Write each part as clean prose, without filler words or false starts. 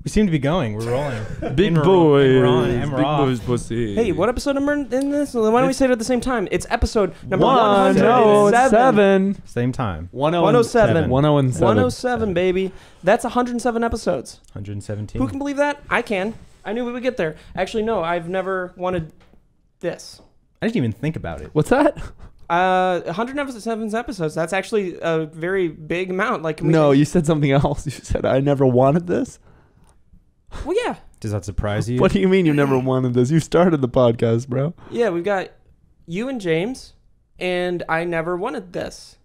We seem to be going. We're rolling. Big boys. Big boys pussy. Hey, what episode number in this? Why don't we say it at the same time? It's episode number 107. Same time. 107. 107, baby. That's 107 episodes. 117. Who can believe that? I can. I knew we would get there. Actually, no, I've never wanted this. I didn't even think about it. What's that? 107 episodes. That's actually a very big amount. Like, No, you said something else. You said, I never wanted this. Well, yeah. Does that surprise you? What do you mean you never wanted this? You started the podcast, bro. Yeah, we've got you and James, and I never wanted this.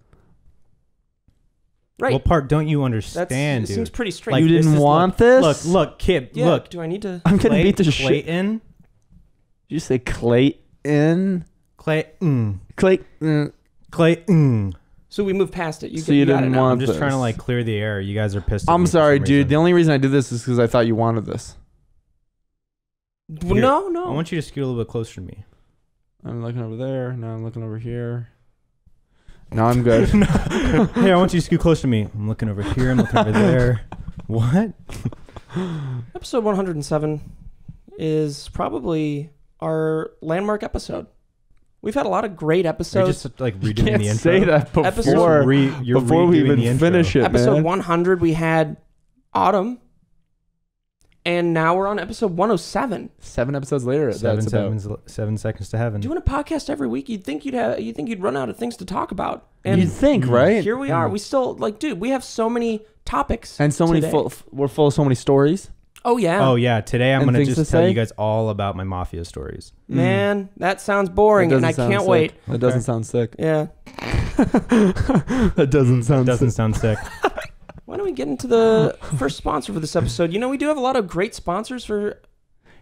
Right. What part don't you understand, It dude? seems pretty straight. Like, You didn't want this? Look, kid, Yeah, look. do I need to? I'm going to beat the shit. Clayton? Did you say Clayton? Clayton. Clayton. So we moved past it. So you got it didn't now. want I'm just this. trying to like clear the air. You guys are pissed at me I'm for sorry, some dude. reason. The only reason I did this is because I thought you wanted this. Well, no. I want you to scoot a little bit closer to me. I'm looking over there. Now I'm looking over here. No, I'm good. Hey, I want you to scoot close to me. I'm looking over here. I'm looking over there. What? Episode 107 is probably our landmark episode. We've had a lot of great Are you episodes. just like You redoing can't the intro? say that Episode- before, You're before we redoing even the intro. finish it, Episode man. 100, we had Autumn. And now we're on episode 107. 7 episodes later. Seven that's about. 7 seconds to heaven. Doing a podcast every week, you'd think you'd run out of things to talk about. And You'd think, right? here we are. We still dude, we have so many topics. And so many today. we're full of so many stories. Oh yeah. Oh yeah, today I'm And gonna things just to tell say? you guys all about my mafia stories. Man, that sounds boring, That and I doesn't sound can't sick. wait. That doesn't sound sick. Yeah. That doesn't sound Doesn't sick. sound sick. Why don't we get into the first sponsor for this episode? You know, we do have a lot of great sponsors for.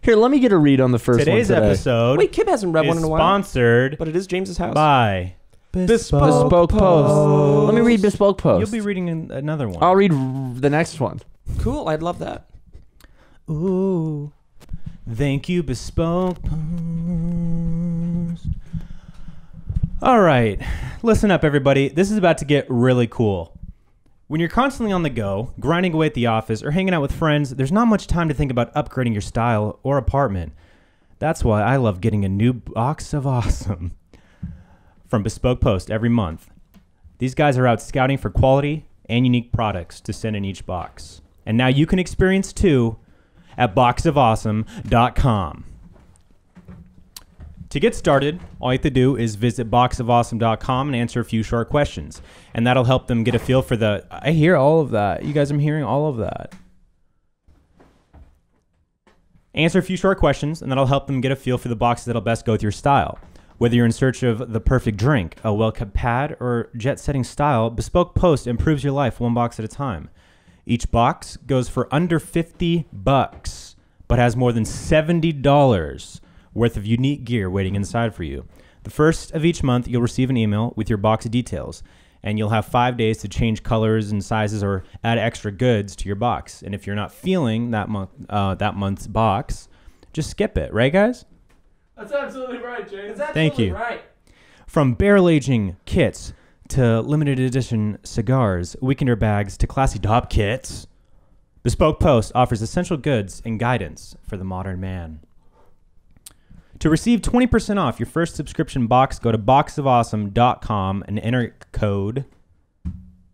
Here, let me get a read on the first Today's one today. episode Wait, Kib hasn't read is one in a while, sponsored but it is James's house. by Bespoke Post. Let me read Bespoke Post. You'll be reading another one. I'll read the next one. Cool, I'd love that. Ooh, thank you, Bespoke Post. All right, listen up, everybody. This is about to get really cool. When you're constantly on the go, grinding away at the office, or hanging out with friends, there's not much time to think about upgrading your style or apartment. That's why I love getting a new box of awesome from Bespoke Post every month. These guys are out scouting for quality and unique products to send in each box. And now you can experience too at boxofawesome.com. To get started, all you have to do is visit boxofawesome.com and answer a few short questions. And that'll help them get a feel for the... I hear all of that. You guys, I'm hearing all of that. Answer a few short questions, and that'll help them get a feel for the boxes that'll best go with your style. Whether you're in search of the perfect drink, a well-kept pad, or jet-setting style, Bespoke Post improves your life one box at a time. Each box goes for under $50, but has more than $70 worth of unique gear waiting inside for you. The first of each month, you'll receive an email with your box details, and you'll have 5 days to change colors and sizes or add extra goods to your box. And if you're not feeling that month's box, just skip it, right, guys? That's absolutely right, James. That's Thank you. Right. From barrel-aging kits to limited edition cigars, weekender bags to classy top kits, Bespoke Post offers essential goods and guidance for the modern man. To receive 20% off your first subscription box, go to boxofawesome.com and enter code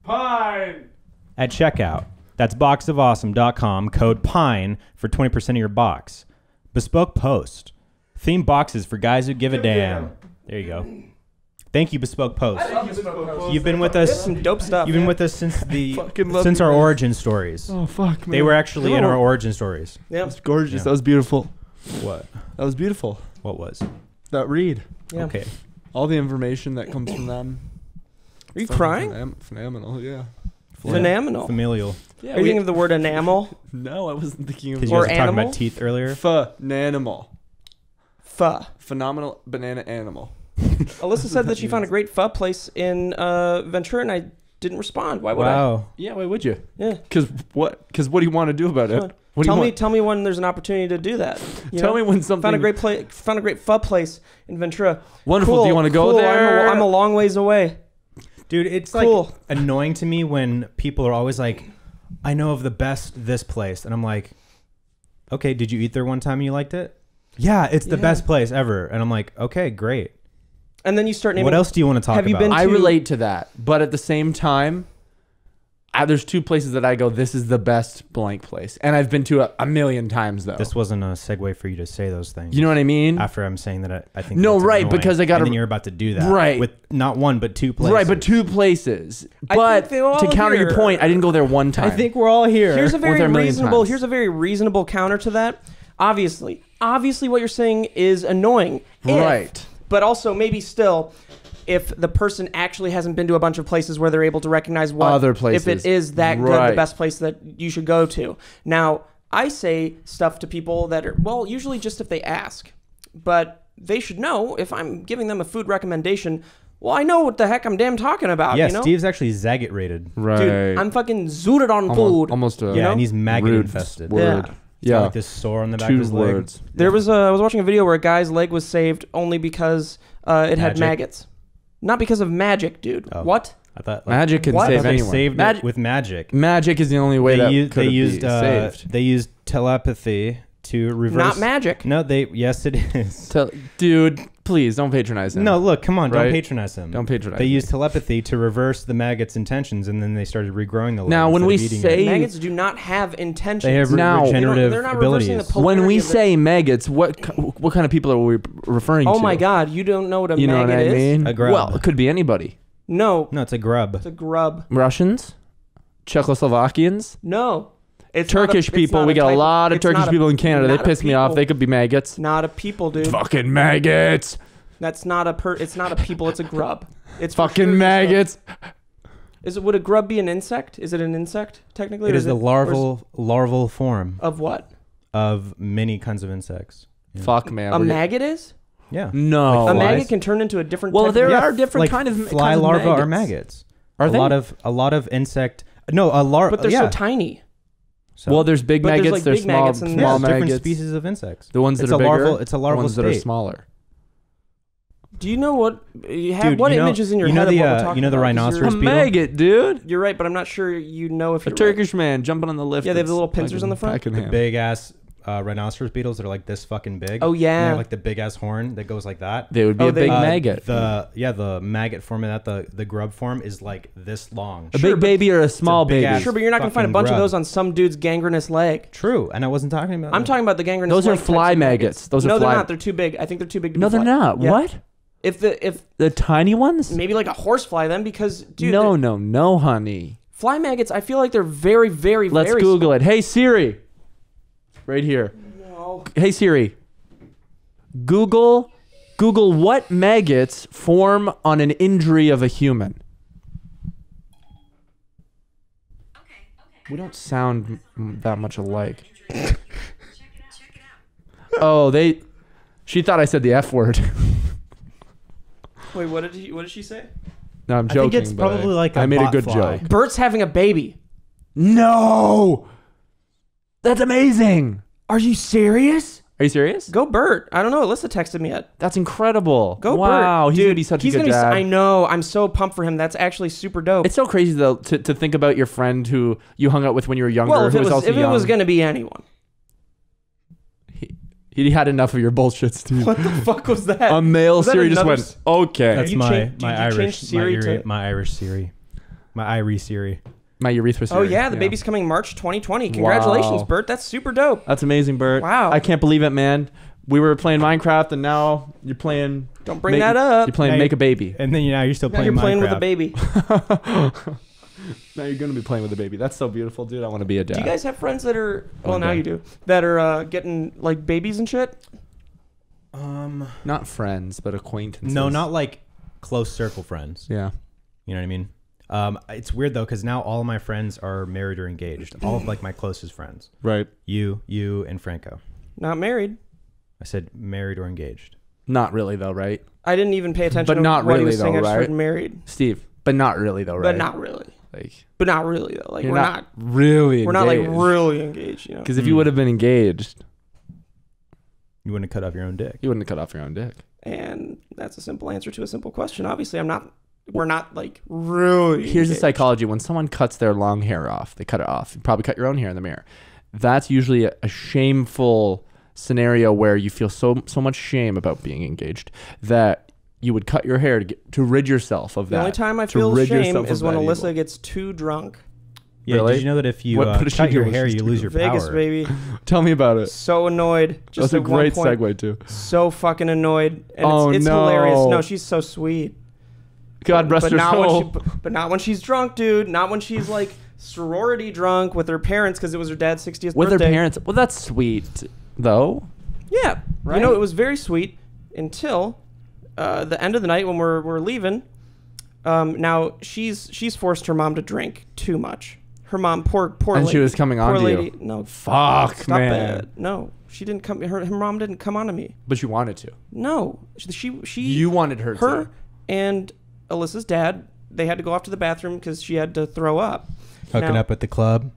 PINE at checkout. That's boxofawesome.com, code PINE for 20% of your box. Bespoke Post. Theme boxes for guys who give a damn. There you go. Thank you, Bespoke Post. You've been with us. Some dope stuff. You've been with us since Fucking love since you, our man. origin stories. Oh, fuck, man. They were actually in No. our origin stories. Yeah. That's gorgeous. Yeah. That was beautiful. What? That was beautiful. What was? That read. Yeah. Okay. All the information that comes from them. Are you Fucking crying? Phenomenal, yeah. Phenomenal. Familial. Yeah, Are you thinking of the word enamel? No, I wasn't thinking of Because you Or guys were talking animal? about teeth earlier. Phenomenal. Pho. Phenomenal banana animal. Alyssa said that she found a great pho place in Ventura, and I didn't respond. Why would I? Wow. Yeah, why would you? Yeah. Because what do you want to do about it? Fine. What do you want? Tell me when there's an opportunity to do that. You Tell know? me when something... Found a great pho place in Ventura. Wonderful. Cool, Do you want to go cool. there? I'm a long ways away. Dude, it's Cool. like annoying to me when people are always like, I know of the best this place. And I'm like, okay, did you eat there one time and you liked it? Yeah, it's the best place ever. And I'm like, okay, great. And then you start naming. What else do you want to talk Have you about? been I to- relate to that, but at the same time, there's two places that I go, this is the best blank place. And I've been to a million times, though. This wasn't a segue for you to say those things. You know what I mean? After I'm saying that I think No, that's right, annoying. because I gotta- And then you're about to do that. Right. With not one, but two places. Right, but two places. I But think they all to counter your here. point, I didn't go there one time. I think we're all here. Here's a very there a million reasonable. times. Here's a very reasonable counter to that. Obviously, what you're saying is annoying. Right. But also maybe still, if the person actually hasn't been to a bunch of places where they're able to recognize what Other places. if it is that good, Right. the best place that you should go to. Now, I say stuff to people that are usually just if they ask, but they should know if I'm giving them a food recommendation. Well, I know what the heck I'm damn talking about. Yeah, you know? Steve's actually Zagat rated. Right. Dude, I'm fucking zooted on food. Almost a Yeah, and he's maggot rude infested. word. Yeah. He's got, Yeah. like this sore on the back Two of his leg. words. There was I was watching a video where a guy's leg was saved only because it had Magic? maggots, not because of magic, dude. Oh. What? I thought Magic can What? I save thought they anyone. saved Mag- it with magic. Magic is the only way that They could used be saved. they used telepathy to reverse. Not magic. No, yes it is. Dude, please don't patronize him. No, look, come on, Right? don't patronize him. Don't patronize They him. used telepathy to reverse the maggot's intentions, and then they started regrowing the leg. Now, when instead we of eating say- it. Maggots do not have intentions. They have Now- regenerative They're not abilities. reversing the When we polarity of the- say maggots, what kind of people are we referring to? Oh my God, you don't know what a You know maggot what I is? mean? A grub. Well, it could be anybody. No, No, it's a grub. it's a grub. Russians, Czechoslovakians, No, it's Turkish not a, it's people. not We got a type lot of it's not Turkish a- people in Canada. They not a piss me off. people. They could be maggots. Not a people, dude. Fucking maggots. That's not a It's not a people. It's a grub. It's for Fucking sure just a- maggots. Would a grub be an insect? Is it an insect technically? It or is the or larval form of what? of many kinds of insects. Yeah. Fuck man. A maggot is? Yeah. No. Like A flies? maggot can turn into a different. Well, type there of are different like kind of fly kinds of larvae are maggots. maggots. Are they? A lot of insect. No, a larva. but they're yeah. so tiny. So- Well, there's big But there's, maggots. like, There's big small, maggots and yeah, small different maggots. species of insects. The ones that It's are a bigger. larval. It's a larval The ones that are state. smaller. Do you know what you have? Dude, what you know- images in your you know head the, of what we're uh, talking you know the about? 'Cause rhinoceros A beetle? maggot, dude. You're right, but I'm not sure you know if A you're Turkish man jumping on the lift. Yeah, they have the that's little pincers fucking on the front. packing The ham. big ass rhinoceros beetles that are like this fucking big. Oh And they yeah. have like the big ass horn that goes like that. They would be Oh, a they- big maggot. The maggot form of that, the grub form is like this long. A Sure, big but- baby or a small big baby. ass- Sure, but you're not gonna find a fucking bunch of grub. those on some dude's gangrenous leg. True, and I wasn't talking about. I'm that. talking about the gangrenous. Those are leg types fly of maggots. Those are no, fly- they're not. They're too big. I think they're too big to No, be they're fly. not. Yeah. What? If The tiny ones? maybe like a horsefly then because dude, No, honey. fly maggots. I feel like they're very, very, Let's very. Google it. Hey Siri. Right here. No. Hey Siri. Google what maggots form on an injury of a human. We don't sound that much alike. Oh, she thought I said the F word. Wait, what did she say? No, I'm I joking. think it's but probably like a I made a bot good fly. joke. Bert's having a baby. No! That's amazing. Are you serious? Are you serious? Go Bert. I don't know. Alyssa texted me yet. That's incredible. Go wow, Bert. he's gonna be such a good gonna dad. I know. I'm so pumped for him. That's actually super dope. It's so crazy though to think about your friend who you hung out with when you were younger. well, if who it was also if it young. was gonna be anyone. He had enough of your bullshit, Steve. What the fuck was that? A male Was that Siri just another went, okay. That's you my change- my did you Irish change Siri to- my Irish Siri, my Irie Siri. My urethra Siri. Oh yeah, the baby's coming March 2020. Congratulations, Wow. Bert. That's super dope. That's amazing, Bert. Wow. I can't believe it, man. We were playing Minecraft and now you're playing... Don't bring that up. You're playing Now Make a Baby. And then you're still Now playing you're playing with a Minecraft. baby. Now you're going to be playing with a baby. That's so beautiful, dude. I want to be a dad. Do you guys have friends that are? Well, One now day. you do. That are getting like babies and shit. Not friends, but acquaintances. No, not like close circle friends. Yeah. You know what I mean? It's weird though, because now all of my friends are married or engaged. All of like my closest friends. Right. You, and Franco. Not married. I said married or engaged. Not really, though, right? I didn't even pay attention But to not what he really, was saying. though, I just right? heard married. Steve, but not really, though, right? But not really. Like, But not really though. Like you're we're not. really We're not like engaged. really engaged. You know. Because if you would have been engaged, You wouldn't cut off your own dick. you wouldn't have cut off your own dick. And that's a simple answer to a simple question. Obviously, I'm not. We're not like really. Here's the engaged. psychology. When someone cuts their long hair off, they cut it off. You probably cut your own hair in the mirror. that's usually a shameful scenario where you feel so much shame about being engaged that you would cut your hair to rid yourself of that. The only time I to feel rid shame yourself is of when that Alyssa evil. gets too drunk. Yeah, Really? did you know that if you What does she cut do your when hair, she's you too lose your Vegas, power? baby. Tell me about it. So annoyed. Just That's a at one great point, segue too. So fucking annoyed. And Oh, it's no. hilarious. No, she's so sweet. God rest but her not soul. When but not when she's drunk, dude. Not when she's like sorority drunk with her parents because it was her dad's 60th With birthday. her parents. Well, that's sweet, though. Yeah. Right? You know, it was very sweet until the end of the night when we're leaving. Now she's forced her mom to drink too much. Her mom, poor And lady. she was coming on poor to lady. you. No, Fuck, stop man. it. No, she didn't come. Her mom didn't come on to me. But you wanted to. No, she You wanted her her to. and Alyssa's dad. They had to go off to the bathroom because she had to throw up. Hooking Now- up at the club.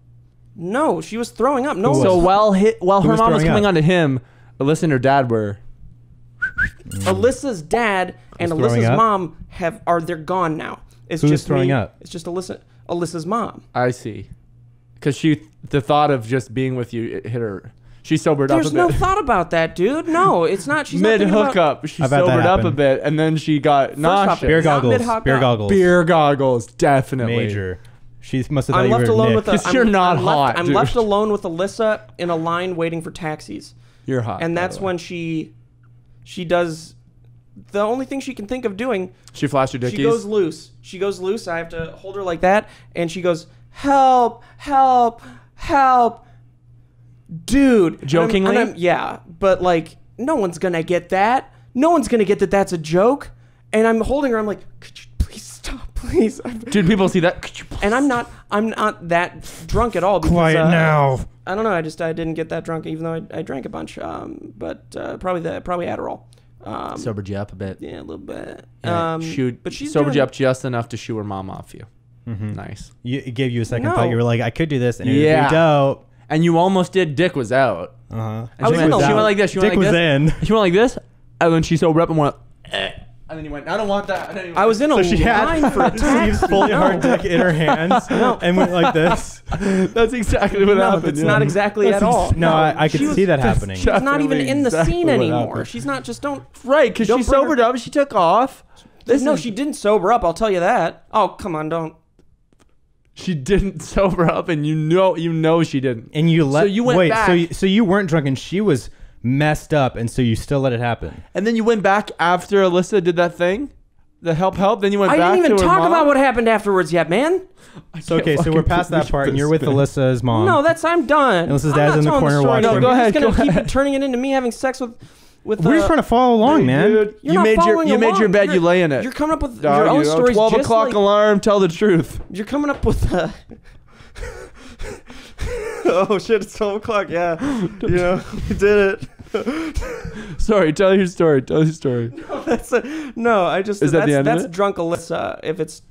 No, she was throwing up. No, Who So was- while Who her was mom was throwing coming up? on to him, Alyssa and her dad were. Alyssa's dad and Who's throwing Alyssa's up? mom they're gone now. It's Who's just throwing me. up? It's just Alyssa's mom. I see. Because the thought of just being with you, it hit her. She sobered There's up a no bit. thought about that, dude. No, it's not. She's Mid not thinking about, hookup, she I've had that sobered up a happen. bit, and then she got off, nauseous. Beer Not goggles. mid-hot Beer guy. goggles. Beer goggles, definitely. Major. She must have thought I'm you left were alone Nick. with. 'Cause I'm- you're not I'm hot, Left, I'm dude. left alone with Alyssa in a line waiting for taxis, You're hot. and by that's the way. when she does the only thing she can think of doing. She flashed her dickies. She goes loose. She goes loose. I have to hold her like that, and she goes, "Help! Help! Help!" Dude, Jokingly? yeah, but like, no one's gonna get that. No one's gonna get that. That's a joke. And I'm holding her. I'm like, "Could you please stop, please?" Dude, people see that. And I'm not that drunk at all. Because, Quiet now. I don't know. I didn't get that drunk, even though I drank a bunch. But probably Adderall. Sobered you up a bit. Yeah, a little bit. Yeah, But she's sobered doing, you up just enough to shoo her mom off you. Mm-hmm. Nice. It gave you a second No. thought. You were like, I could do this, and it would Yeah. be dope. And you almost did. Dick was out. Uh-huh. And I was in the she line. went like this. She went Dick like was this. in. She went like this, and then she sobered up and went, and then you went, I don't want that. And then you went, I was in a So she had line for a taxi. Steve's fully hard dick in her hands and went like this. That's exactly what No, happened. that's yeah. not exactly at all. No, I could She was- see that happening. She's not even in the Exactly scene what anymore. happened. She's not. Just don't. Right, because she Don't bring her- sobered up. She took off. No, she didn't sober up. I'll tell you that. Oh, come on, don't. She didn't sober up, and you know she didn't. And you let. So you went wait. back. So you weren't drunk, and she was messed up, and so you still let it happen. And then you went back after Alyssa did that thing, the help. Then you went I back didn't even to her talk mom? about what happened afterwards yet, man. So okay, so we're past that part, and you're with Alyssa's mom. No, I'm done. Alyssa's I'm dad's not in the telling corner story watching. anymore. No, go You're ahead, just go gonna keep ahead. turning it into me having sex with. We're just trying to follow along, man. Dude, You're you not made following your along. bed. You lay in it. You're coming up with Dog, your own you know, stories. 12 just o'clock like, alarm. Tell the truth. You're coming up with. Oh shit! It's 12 o'clock. Yeah, you know, you did it. Sorry, tell your story. Tell your story. No, I just. Is that the end of that's it? drunk Alyssa. If it's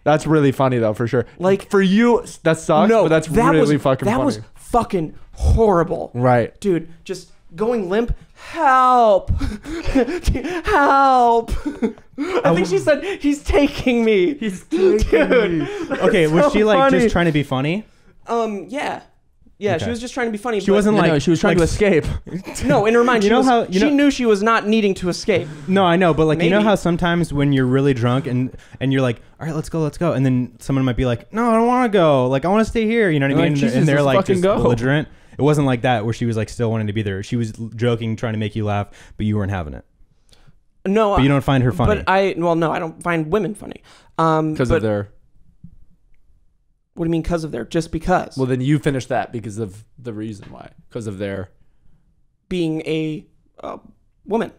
That's really funny though, for sure. Like- for you, that sucks. no, but that's that really was, fucking that funny. was fucking horrible. Right. Dude, just going limp. Help! Help! I think she said he's taking me. Dude. Okay, was so she like funny. just trying to be funny? Yeah. Yeah, Okay. she was just trying to be funny. She but- wasn't No, like no, she was trying to like, escape. No, in her mind, You she, know was, how- you she know- knew she was not needing to escape. No, I know, but like you know Maybe. how sometimes when you're really drunk and you're like, all right, let's go, and then someone might be like, no, I don't want to go, like I want to stay here, you know what I You're mean? like, Jesus, and they're let's like fucking just go. belligerent. It wasn't like that where she was like still wanting to be there. She was joking, trying to make you laugh, but you weren't having it. No, But you don't find her funny. But no, I don't find women funny. Because of their. What do you mean? Because of their? Just because Well, then you finish that because of the reason why. Because of their. being a woman.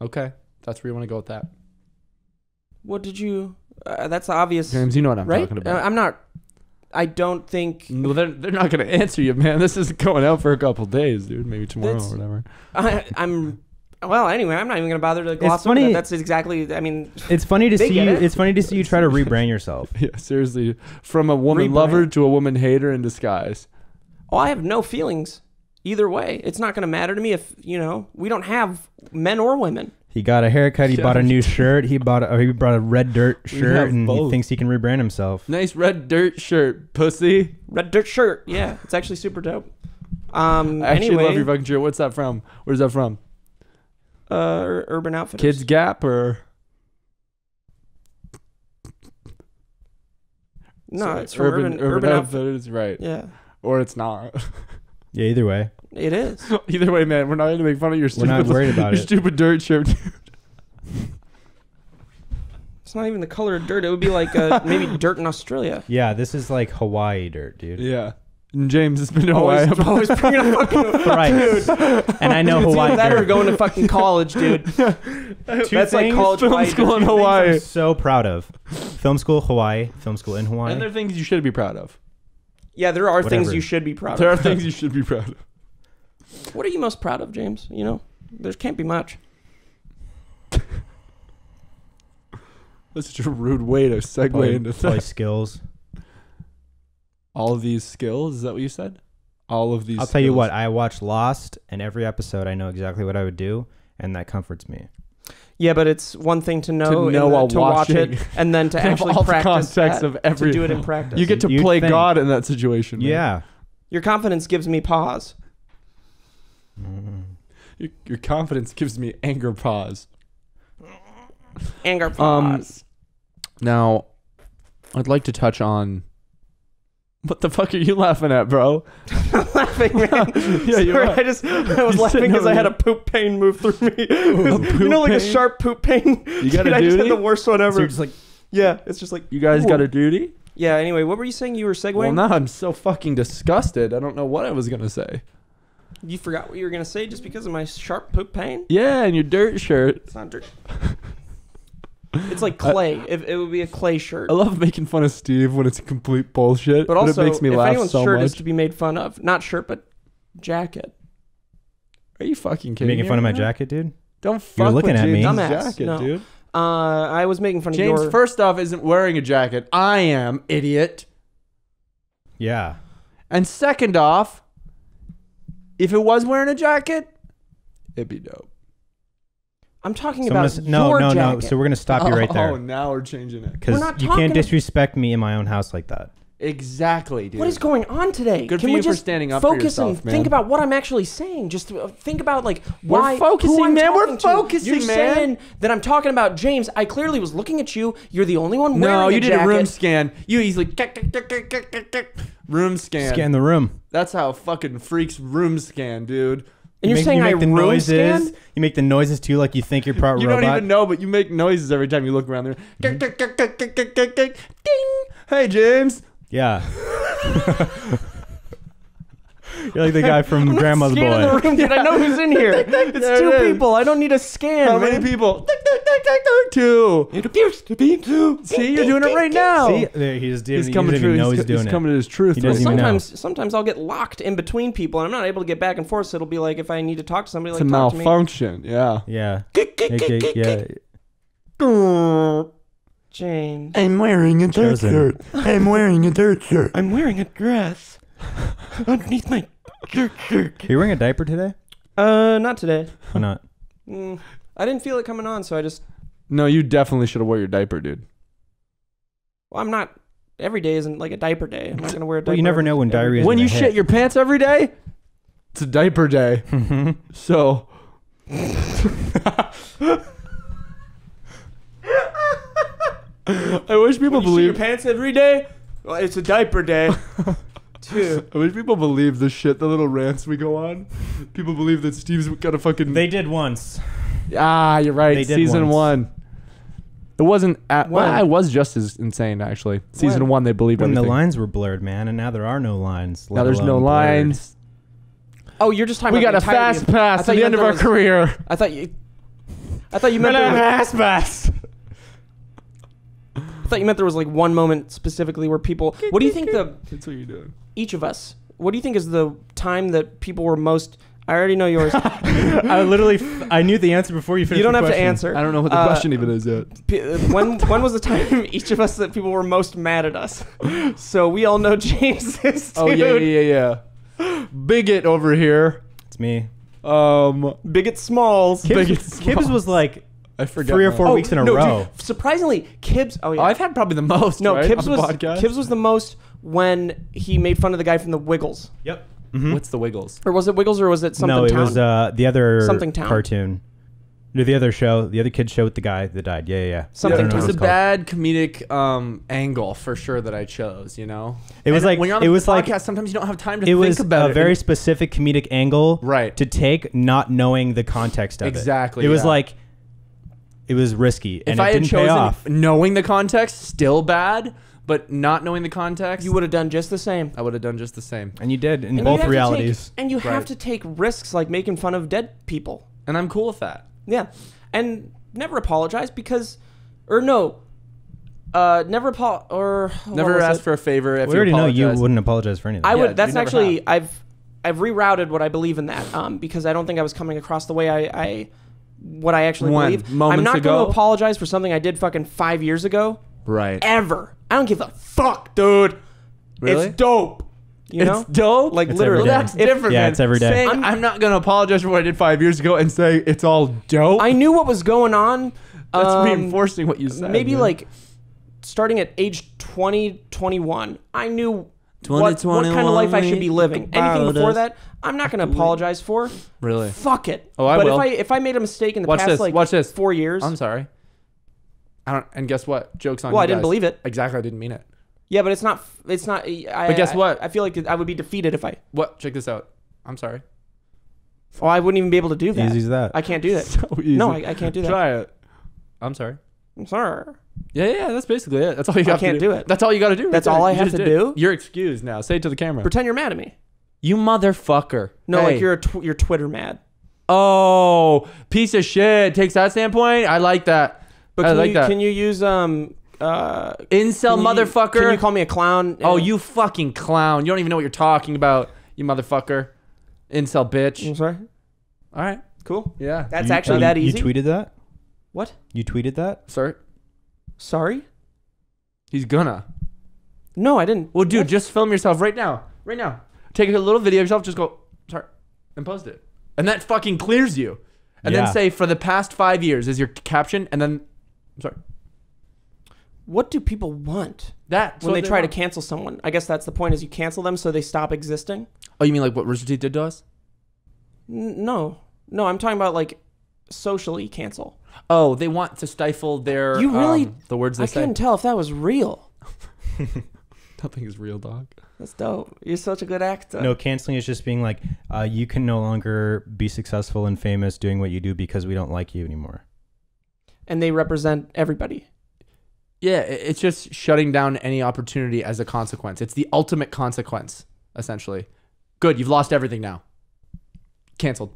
Okay, that's where you want to go with that. What did you? That's obvious, James, you know what I'm right? talking about. I'm not. I don't think. Well, they're not going to answer you, man. This is going out for a couple days, dude. Maybe tomorrow That's- or whatever. I'm. Well, anyway, I'm not even gonna bother to gloss It's over funny- that. That's exactly. I mean, It's funny to They see get you. it. It's funny to see you try to rebrand yourself. Yeah, seriously. From a woman Rebrand. lover to a woman hater in disguise. I have no feelings either way. It's not gonna matter to me if we don't have men or women. He got a haircut. He bought a new shirt. He brought a red dirt We shirt, have and he both. thinks he can rebrand himself. Nice red dirt shirt, pussy. Red dirt shirt. Yeah, it's actually super dope. I actually Anyway, love your fucking shirt. What's that from? Where's that from? Urban Outfitters. Kids Gap or? No, Sorry, it's from Urban Outfitters. Outfitters, right? Yeah, Or it's not. Yeah, either way. it is. Either way, man, we're not going to make fun of your We're stupid, not worried about your it. stupid dirt shirt. It's not even the color of dirt. It would be like maybe dirt in Australia. Yeah, this is like Hawaii dirt, dude. Yeah. And James has been to Hawaii. Always bringing up fucking Right. And I know It's Hawaii either that or dirt. going to fucking college, dude. Two That's like things- college Film Hawaii school dirt. in Hawaii. I'm so proud of. Film school, Hawaii. Film school in Hawaii. And there are things you should be proud of. Yeah, there are things Whatever. you should be proud There are of. things you should be proud of. What are you most proud of, James? You know, there can't be much. That's such a rude way to segue Probably- into probably that. skills. All of these skills? Is that what you said? All of these I'll tell you skills. what. I watched Lost, and every episode I know exactly what I would do, and that comforts me. Yeah, but it's one thing to know, know while to watch watching. it, and then to Have actually all the practice context that, of every- to do it in practice. You get to You'd play think. God in that situation. man. Yeah. Your confidence gives me pause. Your confidence gives me anger pause. Anger pause. Now, I'd like to touch on. What the fuck are you laughing at, bro? I'm laughing, man. Yeah, you're Sorry, right. I was You're laughing sitting because I over had a there. poop pain move through me. poop You know, like a pain? sharp poop pain. You got Dude, a I just had duty? the worst one So ever. you're just like, Yeah, it's just like You guys ooh. got a duty? Yeah. Anyway, what were you saying? You were segueing. Well, now I'm so fucking disgusted. I don't know what I was gonna say. You forgot what you were gonna say just because of my sharp poop pain. Yeah, and your dirt shirt. It's not dirt. It's like clay. It would be a clay shirt. I love making fun of Steve when it's complete bullshit, But also, it makes me if laugh anyone's so shirt much. is to be made fun of, not shirt but jacket. Are you fucking you kidding making me fun of my right now? jacket, dude? Don't fuck looking with at me. James' Dumbass, jacket, no. dude. I was making fun James, of your. first off, isn't wearing a jacket. I am, idiot. Yeah. And second off, if it was wearing a jacket, it'd be dope. I'm talking So about no, your no, jacket. no. So we're gonna stop you right Oh, there now we're changing it. We're because not you talking can't ab- disrespect me in my own house like that. Exactly, dude. What is going on today? Good Can for we you for just standing up for focus yourself, and man. think about what I'm actually saying? Just think about like We're why. focusing, who I'm man. We're talking to. focusing, You're man. saying that I'm talking about James. I clearly was looking at you. You're the only one wearing No, you a did jacket. a room scan. You easily room scan. Scan the room. That's how fucking freaks room scan, dude. And you're saying you I make the room noises. scanned? You make the noises too, like you think you're part You robot. don't even know, but you make noises every time you look around there. Ding. Hey, James. Yeah. You're like the guy from I'm not Grandma's scanning Boy. the room, dude. I know who's in here. It's There two it is. people. I don't need a scan. How man. many people? Two. It appears to be two. See, you're doing it right now. See, there, he's doing. He's He coming doesn't true. even know he's doing He's it. coming to his truth. He doesn't right even now. know. Sometimes I'll get locked in between people, and I'm not able to get back and forth. So it'll be like if I need to talk to somebody, It's like a talk to me. malfunction. Yeah. Yeah. Yeah. James, I'm wearing a dirt shirt. I'm wearing a dirt shirt. I'm wearing a dress underneath my shirt. Are you wearing a diaper today? Not today. Why not? I didn't feel it coming on, so I just. No, you definitely should have wore your diaper, dude. Well, I'm not. Every day isn't like a diaper day. I'm not gonna wear a diaper. Well, you never know when every diarrhea day. is When gonna you hit. shit your pants every day, it's a diaper day. So. I wish people When you shit your believe. pants every day. Well, it's a diaper day. Dude. I wish people believe the shit, the little rants we go on. People believe that Steve's got a fucking. They did once. Ah, you're right. They did Season once. 1. It wasn't. Well, When? I was just as insane actually. Season When? 1, they believed When the everything. lines were blurred, man, and now there are no lines. Now let there's no alone blurred. lines. Oh, you're just talking We about got a the entirety fast of- I pass thought to you the meant end of there our was- career. I thought you meant there was, Fast pass. I thought you meant there was like one moment specifically where people. What do you think That's what you're doing. each of us? What do you think is the time that people were most? I already know yours. I literally, I knew the answer before you finished. You don't the have to question. answer. I don't know what the question even is yet. When was the time each of us that people were most mad at us? So we all know James's. Oh dude. yeah. Bigot over here. It's me. Bigot Smalls. Kibbs was like I forget. 3 or 4 weeks in a no, row. Dude, surprisingly, Kibbs. Oh yeah. Oh, I've had probably the most. No, right, Kibbs on the was podcast? Kibbs was the most when he made fun of the guy from the Wiggles. Yep. What's the Wiggles? Or was it Wiggles or was it something No, it Town? was the other Something Town. cartoon. No, the other show, the other kid's show with the guy that died. Yeah. Something I don't know It what was a it's called. bad comedic angle for sure that I chose. You know, It was And like when you're on it the was like podcast, sometimes you don't have time to it think was about a it. very specific comedic angle, Right. to take, not knowing the context of Exactly, it. It was yeah. like it was risky, and if it I had didn't pay chosen off. knowing the context, still bad, but not knowing the context, You would have done just the same. I would have done just the same. And you did in And you both have to realities. and you have Right. to take risks like making fun of dead people. And I'm cool with that. Yeah. And never apologize because, or no, never Never ask for a favor if We you already know apologize. you wouldn't apologize for anything. I Yeah, would. That's we never actually I've rerouted what I believe in that because I don't think I was coming across the way I what I actually When? believe. I'm Moments not ago? going to apologize for something I did fucking 5 years ago. Right. Ever. I don't give a fuck, dude. Really? It's dope. You know? It's dope. Like It's literally. every day. That's different. Yeah, man. it's every day. Saying I'm not gonna apologize for what I did 5 years ago and say it's all dope. I knew what was going on. That's reinforcing what you said. Maybe man. like starting at age 20, 21, I knew what 20, kind of life I should be living. Anything about before us. that, I'm not going to apologize for. Really? Fuck it. Oh, I but will. if I made a mistake in the Watch past this. like Watch this. 4 years, I'm sorry. I don't. And guess what? Jokes on well, you I didn't guys. believe it. Exactly. I didn't mean it. Yeah, but it's not. But guess what? I feel like I would be defeated if I. What? Check this out. I'm sorry. Oh, I wouldn't even be able to do that. Easy as that. I can't do that. So easy. No, I can't do that. Try it. I'm sorry. I'm sorry. Yeah. That's basically it. That's all you got to do. can't do it. That's all you got to do. That's right all there. I You have just to did it. do? You're excused now. Say it to the camera. Pretend you're mad at me. You motherfucker. No, Hey. like you're Twitter mad. Oh, piece of shit. Takes that standpoint. I like that. But I can like you that. can you use Incel can you- motherfucker. Can you call me a clown? Oh, you fucking clown. You don't even know what you're talking about, you motherfucker. Incel bitch. I'm sorry. All right. Cool. Yeah. That's You- actually you- that easy. You tweeted that? What? You tweeted that? Sir, Sorry? he's gonna. No, I didn't. Well, dude, What? just film yourself right now. Right now. Take a little video of yourself. Just go, sorry, and post it. And that fucking clears you. And Yeah. then say, for the past 5 years is your caption. And then, I'm sorry. What do people want That's when what they try to want. cancel someone? I guess that's the point. Is you cancel them so they stop existing? Oh, you mean like what Rooster Teeth did to us? No, I'm talking about like socially cancel. Oh, they want to stifle their You really- the words they I say. couldn't tell if that was real. Nothing is real, dog. That's dope. You're such a good actor. No, canceling is just being like, you can no longer be successful and famous doing what you do because we don't like you anymore. And they represent everybody. Yeah, it's just shutting down any opportunity as a consequence. It's the ultimate consequence, essentially. Good, you've lost everything now. Canceled.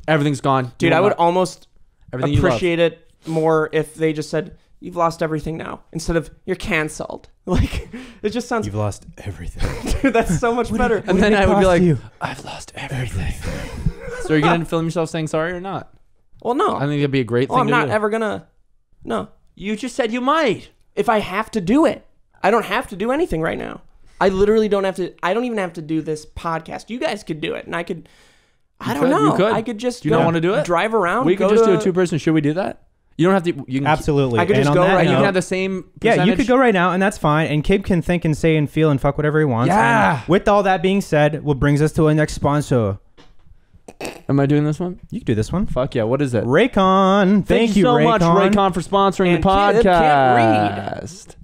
Everything's gone. Dude, I would almost everything appreciate it more if they just said, you've lost everything now, instead of you're canceled. Like, it just sounds, You've lost everything. dude, that's so much better. And then I would be cost like, you? I've lost everything. So are you gonna film yourself saying sorry or not? Well, no. I think that'd be a great thing. Well, I'm to not do. ever gonna. No. You just said you might. If I have to do it, I don't have to do anything right now. I literally don't have to. I don't even have to do this podcast. You guys could do it, and I could. I don't could, you know. could. I could just. Do you not wanna do it? Drive around. We could go just do to- a 2-person. Should we do that? You don't have to. You can Absolutely. I could And just on go that right And you now. can have the same. Yeah, you percentage. could go right now, and that's fine. And Kib can think and say and feel and fuck whatever he wants. Yeah. And with all that being said, what brings us to our next sponsor? Am I doing this one? You can do this one. Fuck yeah! What is it? Raycon. Thank you, so Raycon. much, Raycon, for sponsoring And the Kib podcast. can't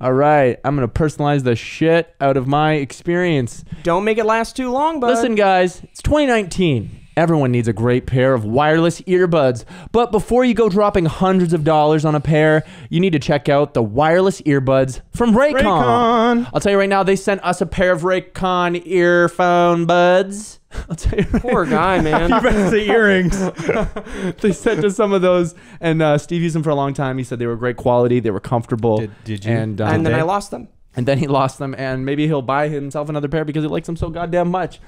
All right, I'm gonna personalize the shit out of my experience. Don't make it last too long, bud. Listen, guys, it's 2019. Everyone needs a great pair of wireless earbuds. But before you go dropping hundreds of dollars on a pair, you need to check out the wireless earbuds from Raycon. Raycon. I'll tell you right now, they sent us a pair of Raycon earphone buds. I'll tell you right Poor guy, man. You better say earrings. They sent us some of those, and Steve used them for a long time. He said they were great quality, they were comfortable. Did you? And, And then they? I lost them. and then he lost them, and maybe he'll buy himself another pair because he likes them so goddamn much.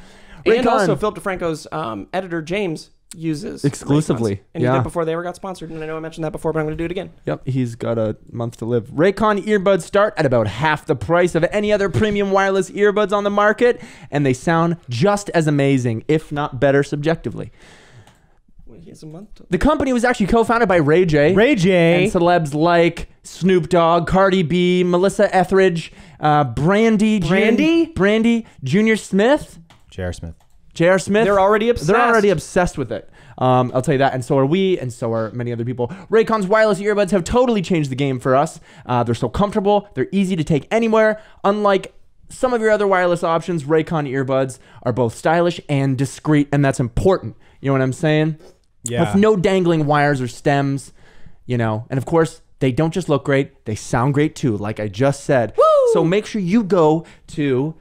And Raycon. also, Philip DeFranco's editor, James, uses Exclusively, Raycons. And he yeah. did before they ever got sponsored. And I know I mentioned that before, but I'm going to do it again. Yep, he's got a month to live. Raycon earbuds start at about half the price of any other premium wireless earbuds on the market, and they sound just as amazing, if not better subjectively. Wait, he has a month to... The company was actually co-founded by Ray J. Ray J. And celebs like Snoop Dogg, Cardi B, Melissa Etheridge, Brandy, Junior Smith, J.R. Smith. J.R. Smith. They're already obsessed. They're already obsessed with it. I'll tell you that, and so are we, and so are many other people. Raycon's wireless earbuds have totally changed the game for us. They're so comfortable. They're easy to take anywhere. Unlike some of your other wireless options, Raycon earbuds are both stylish and discreet, and that's important. You know what I'm saying? Yeah. With no dangling wires or stems, you know. And of course, they don't just look great, they sound great too, like I just said. Woo! So make sure you go to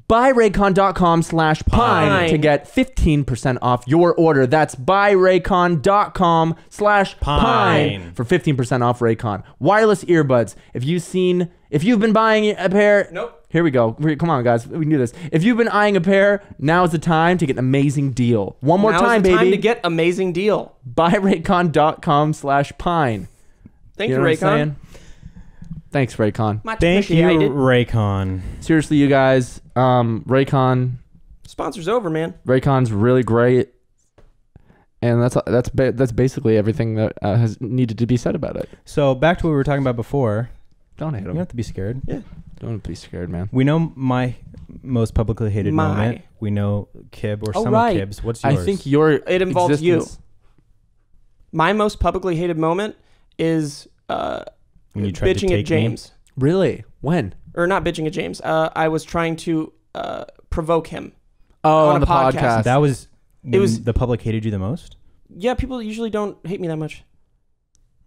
buyraycon.com/pine to get 15% off your order. That's buyraycon.com/pine for 15% off Raycon. Wireless earbuds. If you've been buying a pair, Nope. Here we go. Come on, guys. We can do this. If you've been eyeing a pair, now's the time to get an amazing deal. One more time, baby. Now's the time to get amazing deal. buyraycon.com/pine. Thank You you, know what I'm Raycon. saying? Thanks, Raycon. Much Thank you, appreciated. Raycon. Seriously, you guys, Sponsor's over, man. Raycon's really great, and that's basically everything that has needed to be said about it. So back to what we were talking about before. Don't hate You him. don't have to be scared. Yeah. Don't be scared, man. We know my most publicly hated My. moment. We know Kib or Oh, some right. of Kib's. What's yours? I think your It involves you. existence- My most publicly hated moment is When you tried to bitching take at James. Really? When? Or not bitching at James. I was trying to provoke him. Oh, On on a the podcast. podcast. that was when was- the public hated you the most. Yeah, people usually don't hate me that much.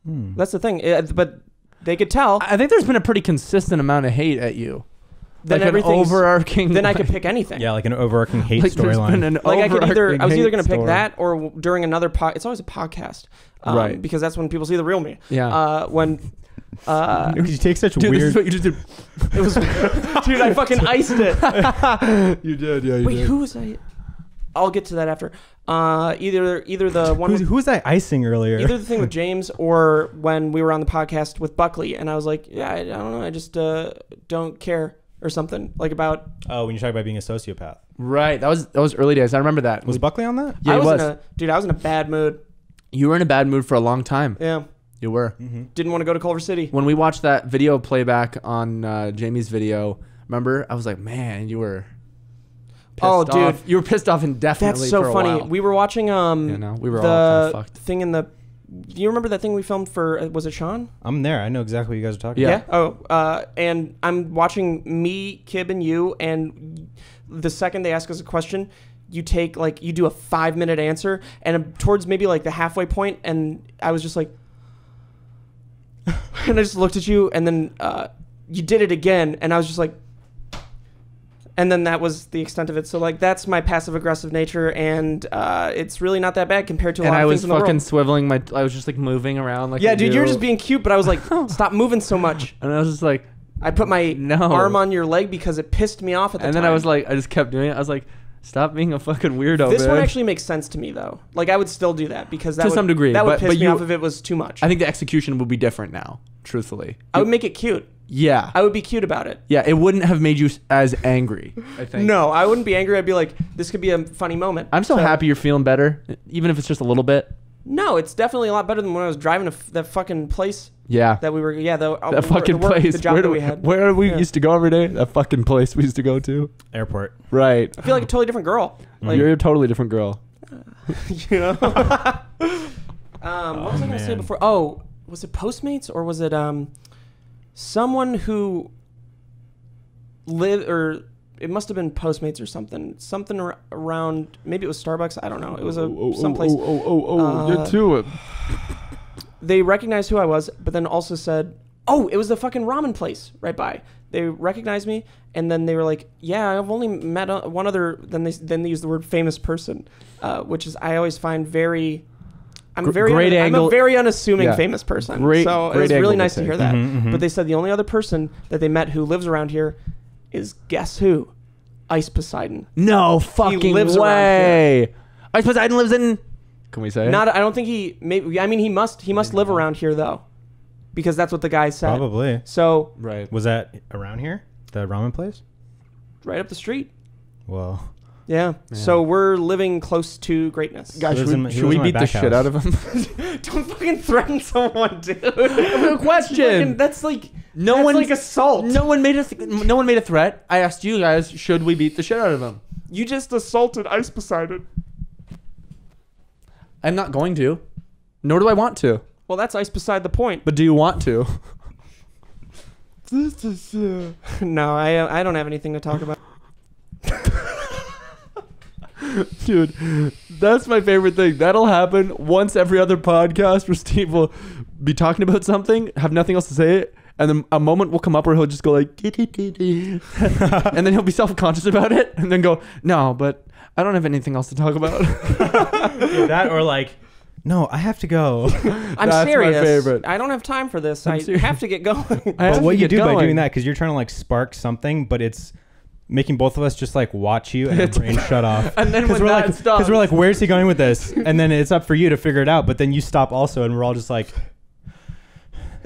Hmm. That's the thing. But they could tell. I think there's been a pretty consistent amount of hate at you. Then like an everything's- overarching. Then I could pick anything. Yeah, like an overarching hate like there's been storyline. an Like I was either overarching going to hate pick story. that or during another it's always a podcast. Right. Because that's when people see the real me. Yeah. When you take such Dude, this weird. is what you just did. it was dude, I fucking iced it. You did, yeah. Wait, who was I? I'll get to that after. Either the one Who was I icing earlier? either the thing with James or when we were on the podcast with Buckley and I was like, yeah, I don't know, I just don't care or something like about. Oh, when you talk about being a sociopath. Right. That was early days. I remember that. Was Buckley on that? Yeah, I he was. in a bad mood. You were in a bad mood for a long time. Yeah, You were. didn't want to go to Culver City. When we watched that video playback on Jamie's video, remember? I was like, man, you were. Oh, pissed dude. off. You were pissed off indefinitely. That's so for a funny. while. We were watching You know, we were all the kind of fucked. thing in the. Do you remember that thing we filmed for? Was it Sean? I'm there. I know exactly what you guys are talking Yeah. about. Oh, and I'm watching me, Kib, and you, and the second they ask us a question, you take you do a 5-minute answer, and towards maybe like the halfway point, and I was just like, and I just looked at you, and then you did it again, and I was just like, and then that was the extent of it. So that's my passive aggressive nature, and it's really not that bad compared to a And lot I of was things in the world. fucking swiveling I was just like moving around like Yeah, I dude, do. you're just being cute, but I was like, stop moving so much. And I was just like, I put my No. arm on your leg because it pissed me off at the and time. then I was like, I just kept doing it. I was like, stop being a fucking weirdo. this man. one actually makes sense to me though. Like I would still do that because that To would, some degree, that would but- piss but me you- off if it was too much. I think the execution would be different now. Truthfully, I would make it cute. yeah, I would be cute about it. yeah. It wouldn't have made you as angry. I think. No, I wouldn't be angry. I'd be like, this could be a funny moment. I'm so happy you're feeling better, even if it's just a little bit. No, it's definitely a lot better than when I was driving to that fucking place Yeah. that we were. Yeah, That fucking place. the job Where that do we had. Where we Yeah. used to go every day? That fucking place we used to go to. Airport. Right. I feel like a totally different girl. Like, You're a totally different girl. you know. What was I gonna say man. before? Oh, was it Postmates or was it someone who lived or it must have been Postmates or something around maybe it was Starbucks. I don't know. It was someplace. You're to it. They recognized who I was, but then also said, "Oh, it was the fucking ramen place right by." They recognized me, and then they were like, "Yeah, I've only met one other." Then they used the word famous person, which is I always find very. I'm a very unassuming Yeah. famous person. So Great it was angle really to nice to take. hear that. Mhm, mhm. But they said the only other person that they met who lives around here is guess who? Ice Poseidon. No fucking lives around way. Ice Poseidon lives in Can we say it? Not. I don't think he. Maybe. I mean, he must live around here though, because that's what the guy said, because that's what the guy said. Probably. So Right. Was that around here? The ramen place? right up the street. Well, Yeah. So we're living close to greatness. Guys, He lives in my- should he we lives in my beat the back shit house. out of him? Don't fucking threaten someone, dude. No question. That's like No that's one like assault. No one made a threat. I asked you guys, should we beat the shit out of him? You just assaulted Ice Poseidon. I'm not going to. Nor do I want to. Well, that's ice beside the point. But do you want to? No, I don't have anything to talk about. Dude, that's my favorite thing. That'll happen once every other podcast where Steve will be talking about something, have nothing else to say, and then a moment will come up where he'll just go like, and then he'll be self-conscious about it, and then go, no, but I don't have anything else to talk about. that or like, no, I have to go. I'm That's my serious. favorite. I don't have time for this. I'm I serious. have to get going. But what you do by doing that, because you're trying to like spark something, but it's making both of us just like watch you and our brain shut off. And then when we're that like, stops, we're like, where's he going with this? And then it's up for you to figure it out. But then you stop also, and we're all just like,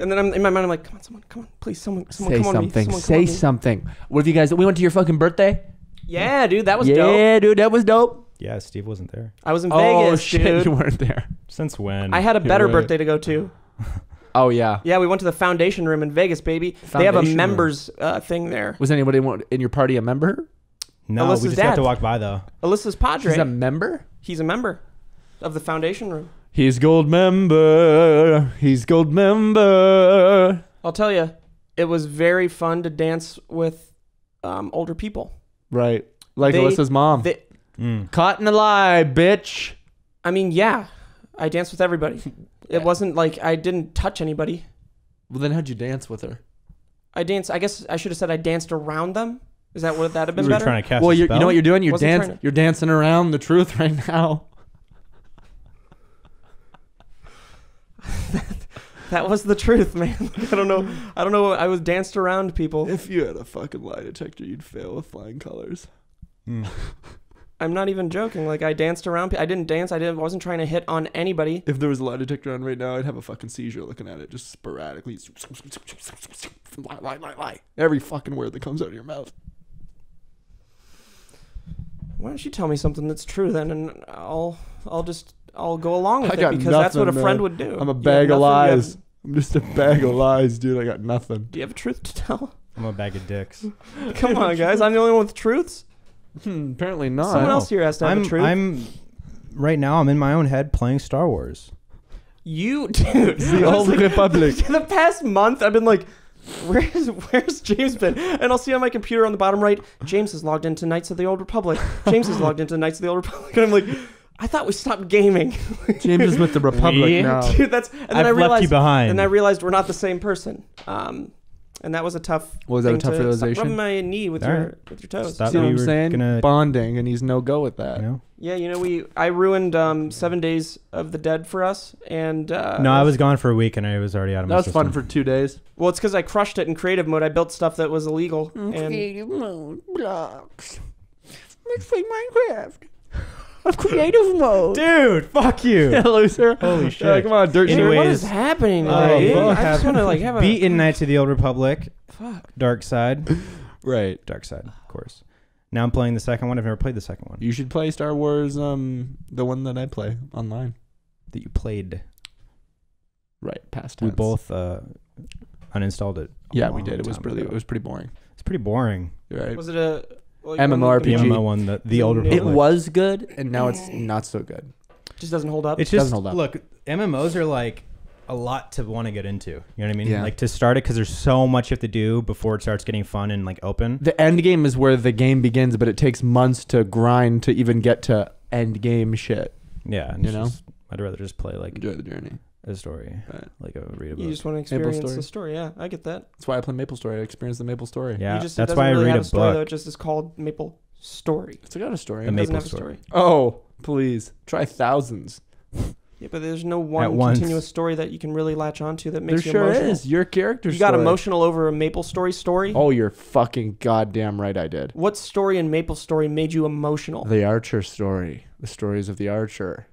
And then in my mind, I'm like, come on, please, someone say come on something. me. Someone come Say on me. something. What have you guys? We went to your fucking birthday. Yeah, dude, that was dope. Yeah, dude, that was dope. yeah, Steve wasn't there. I was in Oh Vegas, shit, dude. you weren't there. Since when? I had a better right. birthday to go to. Oh yeah. Yeah, we went to the Foundation Room in Vegas, baby. They have a Foundation members thing there. Was anybody in your party a member? no, Alyssa's we just have dad. to walk by though. Alyssa's padre. She's a member. He's a member of the Foundation Room. He's gold member. He's gold member. I'll tell you, it was very fun to dance with older people. Right. Like They- Alyssa's mom. They, Caught in a lie, bitch. I mean, yeah, I danced with everybody. It wasn't like I didn't touch anybody. Well, then how'd you dance with her? I danced. I guess I should have said I danced around them. Is that what that'd have been You were better? trying to cast Well, a you spell? know what you're doing? Wasn't You're dancing around the truth right now. That was the truth, man. Like, I don't know. I was danced around people. If you had a fucking lie detector, you'd fail with flying colors. I'm not even joking. Like I danced around. I didn't dance. I wasn't trying to hit on anybody. If there was a lie detector on right now, I'd have a fucking seizure looking at it just sporadically. Lie. Every fucking word that comes out of your mouth. Why don't you tell me something that's true then, and I'll go along with I it got because that's what a nothing, friend man. would do. I'm a You have bag of nothing? lies. I'm just a bag of lies, dude. I got nothing. Do you have a truth to tell? I'm a bag of dicks. Come on, guys. I'm the only one with truths. Apparently not. Someone else here has to have a truth. I'm right now. I'm in my own head playing Star Wars. You, dude. The Old Republic. The past month, I've been like, where's James been? And I'll see on my computer on the bottom right, James is logged into Knights of the Old Republic. James is logged into Knights of the Old Republic. And I'm like, I thought we stopped gaming. James is with the Republic We- now. Dude, and then I've I realized, left you behind. And I realized we're not the same person. And that was a tough. Was that a thing tough to- realization? Stop rubbing my knee with All your right. toes. Stop See what we I'm were saying? gonna- Bonding, and he's no go with that. You know? Yeah, I ruined 7 Days of the Dead for us, and No, I was gone for a week and I was already out of my That was system. fun for 2 days. Well, it's because I crushed it in creative mode. I built stuff that was illegal, and mode blocks. Let's play Minecraft. Creative mode. Dude, fuck you. Hello, sir. Holy shit. Come on, dirt Dude, shirt. what Anyways, is happening Oh, today? dude? fuck. I just want to like have a Beaten Knights of the Old Republic. fuck. Dark Side. Right. Dark Side, of course. Now I'm playing the second one. I've never played the second one. You should play Star Wars, the one that I play online. That you played. Right, past We tense. both uninstalled it. a Yeah, we long did. It was time really, ago. it was pretty boring. It's pretty boring. You're right. Was it a like, MMORPG. The PG. MMO one, the Old It Republic. It was good, and now it's not so good. Just doesn't hold up. It's just Doesn't hold up. look. MMOs are like a lot to want to get into. You know what I mean? Yeah. Like to start it because there's so much you have to do before it starts getting fun and like open. The end game is where the game begins, but it takes months to grind to even get to end game shit. Yeah, and You it's know? just- I'd rather just play like Enjoy the journey. a story, Right. like a read a you book. just want to experience Story. the story. Yeah, I get that. That's why I play Maple Story. I experience the Maple Story. Yeah, You just, that's it why I doesn't really read have a story, though. book. It just is called Maple Story. It's got a story. The It doesn't Maple have a Story. story. Oh, please. Try thousands. Yeah, but there's no At one once. continuous story that you can really latch onto that There makes you sure emotional. is. Your character You got story. emotional over a Maple Story story? Oh, you're fucking goddamn right I did. What story in Maple Story made you emotional? The Archer story. The stories of the Archer.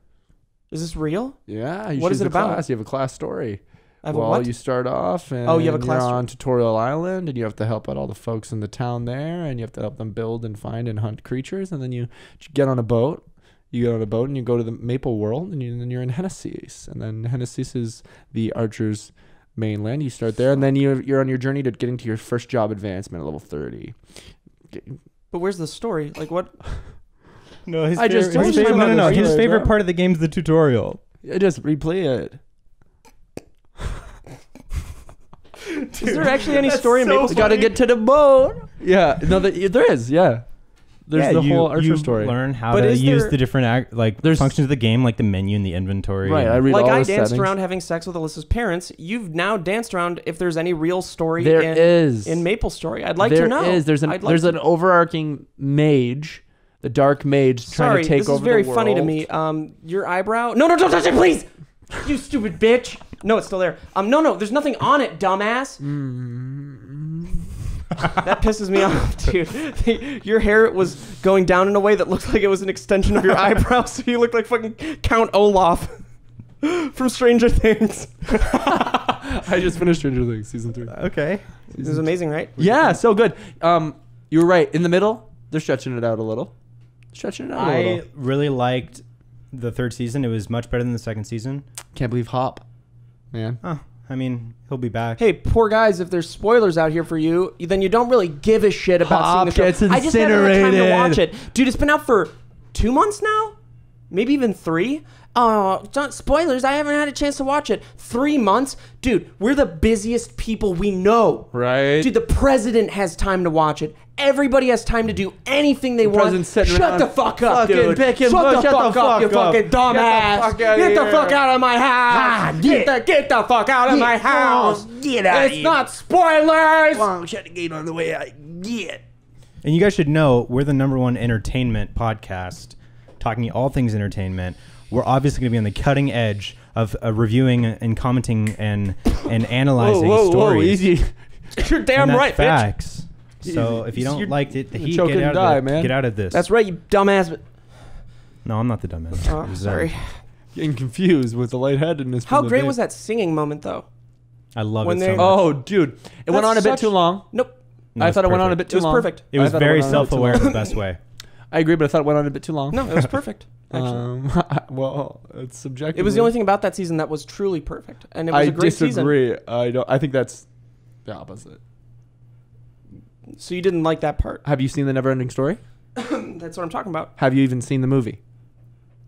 Is this real? Yeah. You What is choose it a about? class. You have a class story. I have Well, a what? you start off and Oh, you have a class you're story. on Tutorial Island and you have to help out all the folks in the town there and you have to help them build and find and hunt creatures and then you get on a boat. You get on a boat and you go to the Maple World and then you're in Hennessy's. And then Hennessy's is the Archer's mainland. You start there and then you're on your journey to getting to your first job advancement at level 30. But where's the story? Like what? No, his I just told you no, about no, no. the His story, favorite bro. part of the game is the tutorial. I just replay it. Is there actually any story in Maple We Story? gotta get to the boat. Yeah, no, there is. Yeah, there's the whole Archer you story. Learn how But to is use there- the different There's- functions of the game, like the menu and the inventory. Right, and- I read Like all I the danced settings. around having sex with Alyssa's parents. You've now danced around if there's any real story There in, is in Maple Story. I'd like There to know. is. There's I'd like there's to- an overarching mage, the dark mage, trying Sorry, to take this over is very the world. funny to me. Your eyebrow. No, don't touch it, please. You stupid bitch. No, it's still there. No, there's nothing on it, dumbass. That pisses me off, dude. Your hair was going down in a way that looked like it was an extension of your eyebrow, so you looked like fucking Count Olaf from Stranger Things. I just finished Stranger Things season 3. Okay. This is amazing, right? Yeah, so good. You were right. In the middle, they're stretching it out a little. Stretching it out a I little. really liked the third season. It was much better than the second season. Can't believe Hop, man. Oh, I mean, he'll be back. Hey, poor guys, if there's spoilers out here for you, then you don't really give a shit about Hop seeing the show. gets I just haven't had time to incinerated. watch it. Dude, it's been out for 2 months now? Maybe even 3? Oh, don't, spoilers, I haven't had a chance to watch it. 3 months? Dude, we're the busiest people we know. Right? Dude, the president has time to watch it. Everybody has time to do anything they want. president's sitting Shut around the fuck up, fucking dude. picking Shut bush. the Shut the fuck up, you fuck up. fucking dumbass. Get the fuck outta Get the here. fuck out of my house. Get the fuck out of my house. Get out It's not spoilers. Shut the gate on the way out. Get. And you guys should know we're the #1 entertainment podcast, talking all things entertainment. We're obviously going to be on the cutting edge of reviewing and commenting and analyzing stories. easy. You're damn and that's right, bitch. facts. So if you don't You're like it, the gonna heat, choke get and out, die, of it. man. Get out of this. That's right, you dumbass. No, I'm not the dumbass. Oh, It was, sorry. Getting confused with the lightheadedness. How great was that singing moment, though? I love When it so they- much. Oh, dude. It went That's on a bit such- too long. Nope. No, I it's thought it went on a perfect. bit It too was long. perfect. It was I thought very went on a bit too self-aware long. the best way. I agree, but I thought it went on a bit too long. No, it was perfect. Actually. Well, it's subjective. It was the only thing about that season that was truly perfect, and it was I a great season. disagree. I think that's the opposite. So you didn't like that part? Have you seen the Neverending Story? That's what I'm talking about. Have you even seen the movie?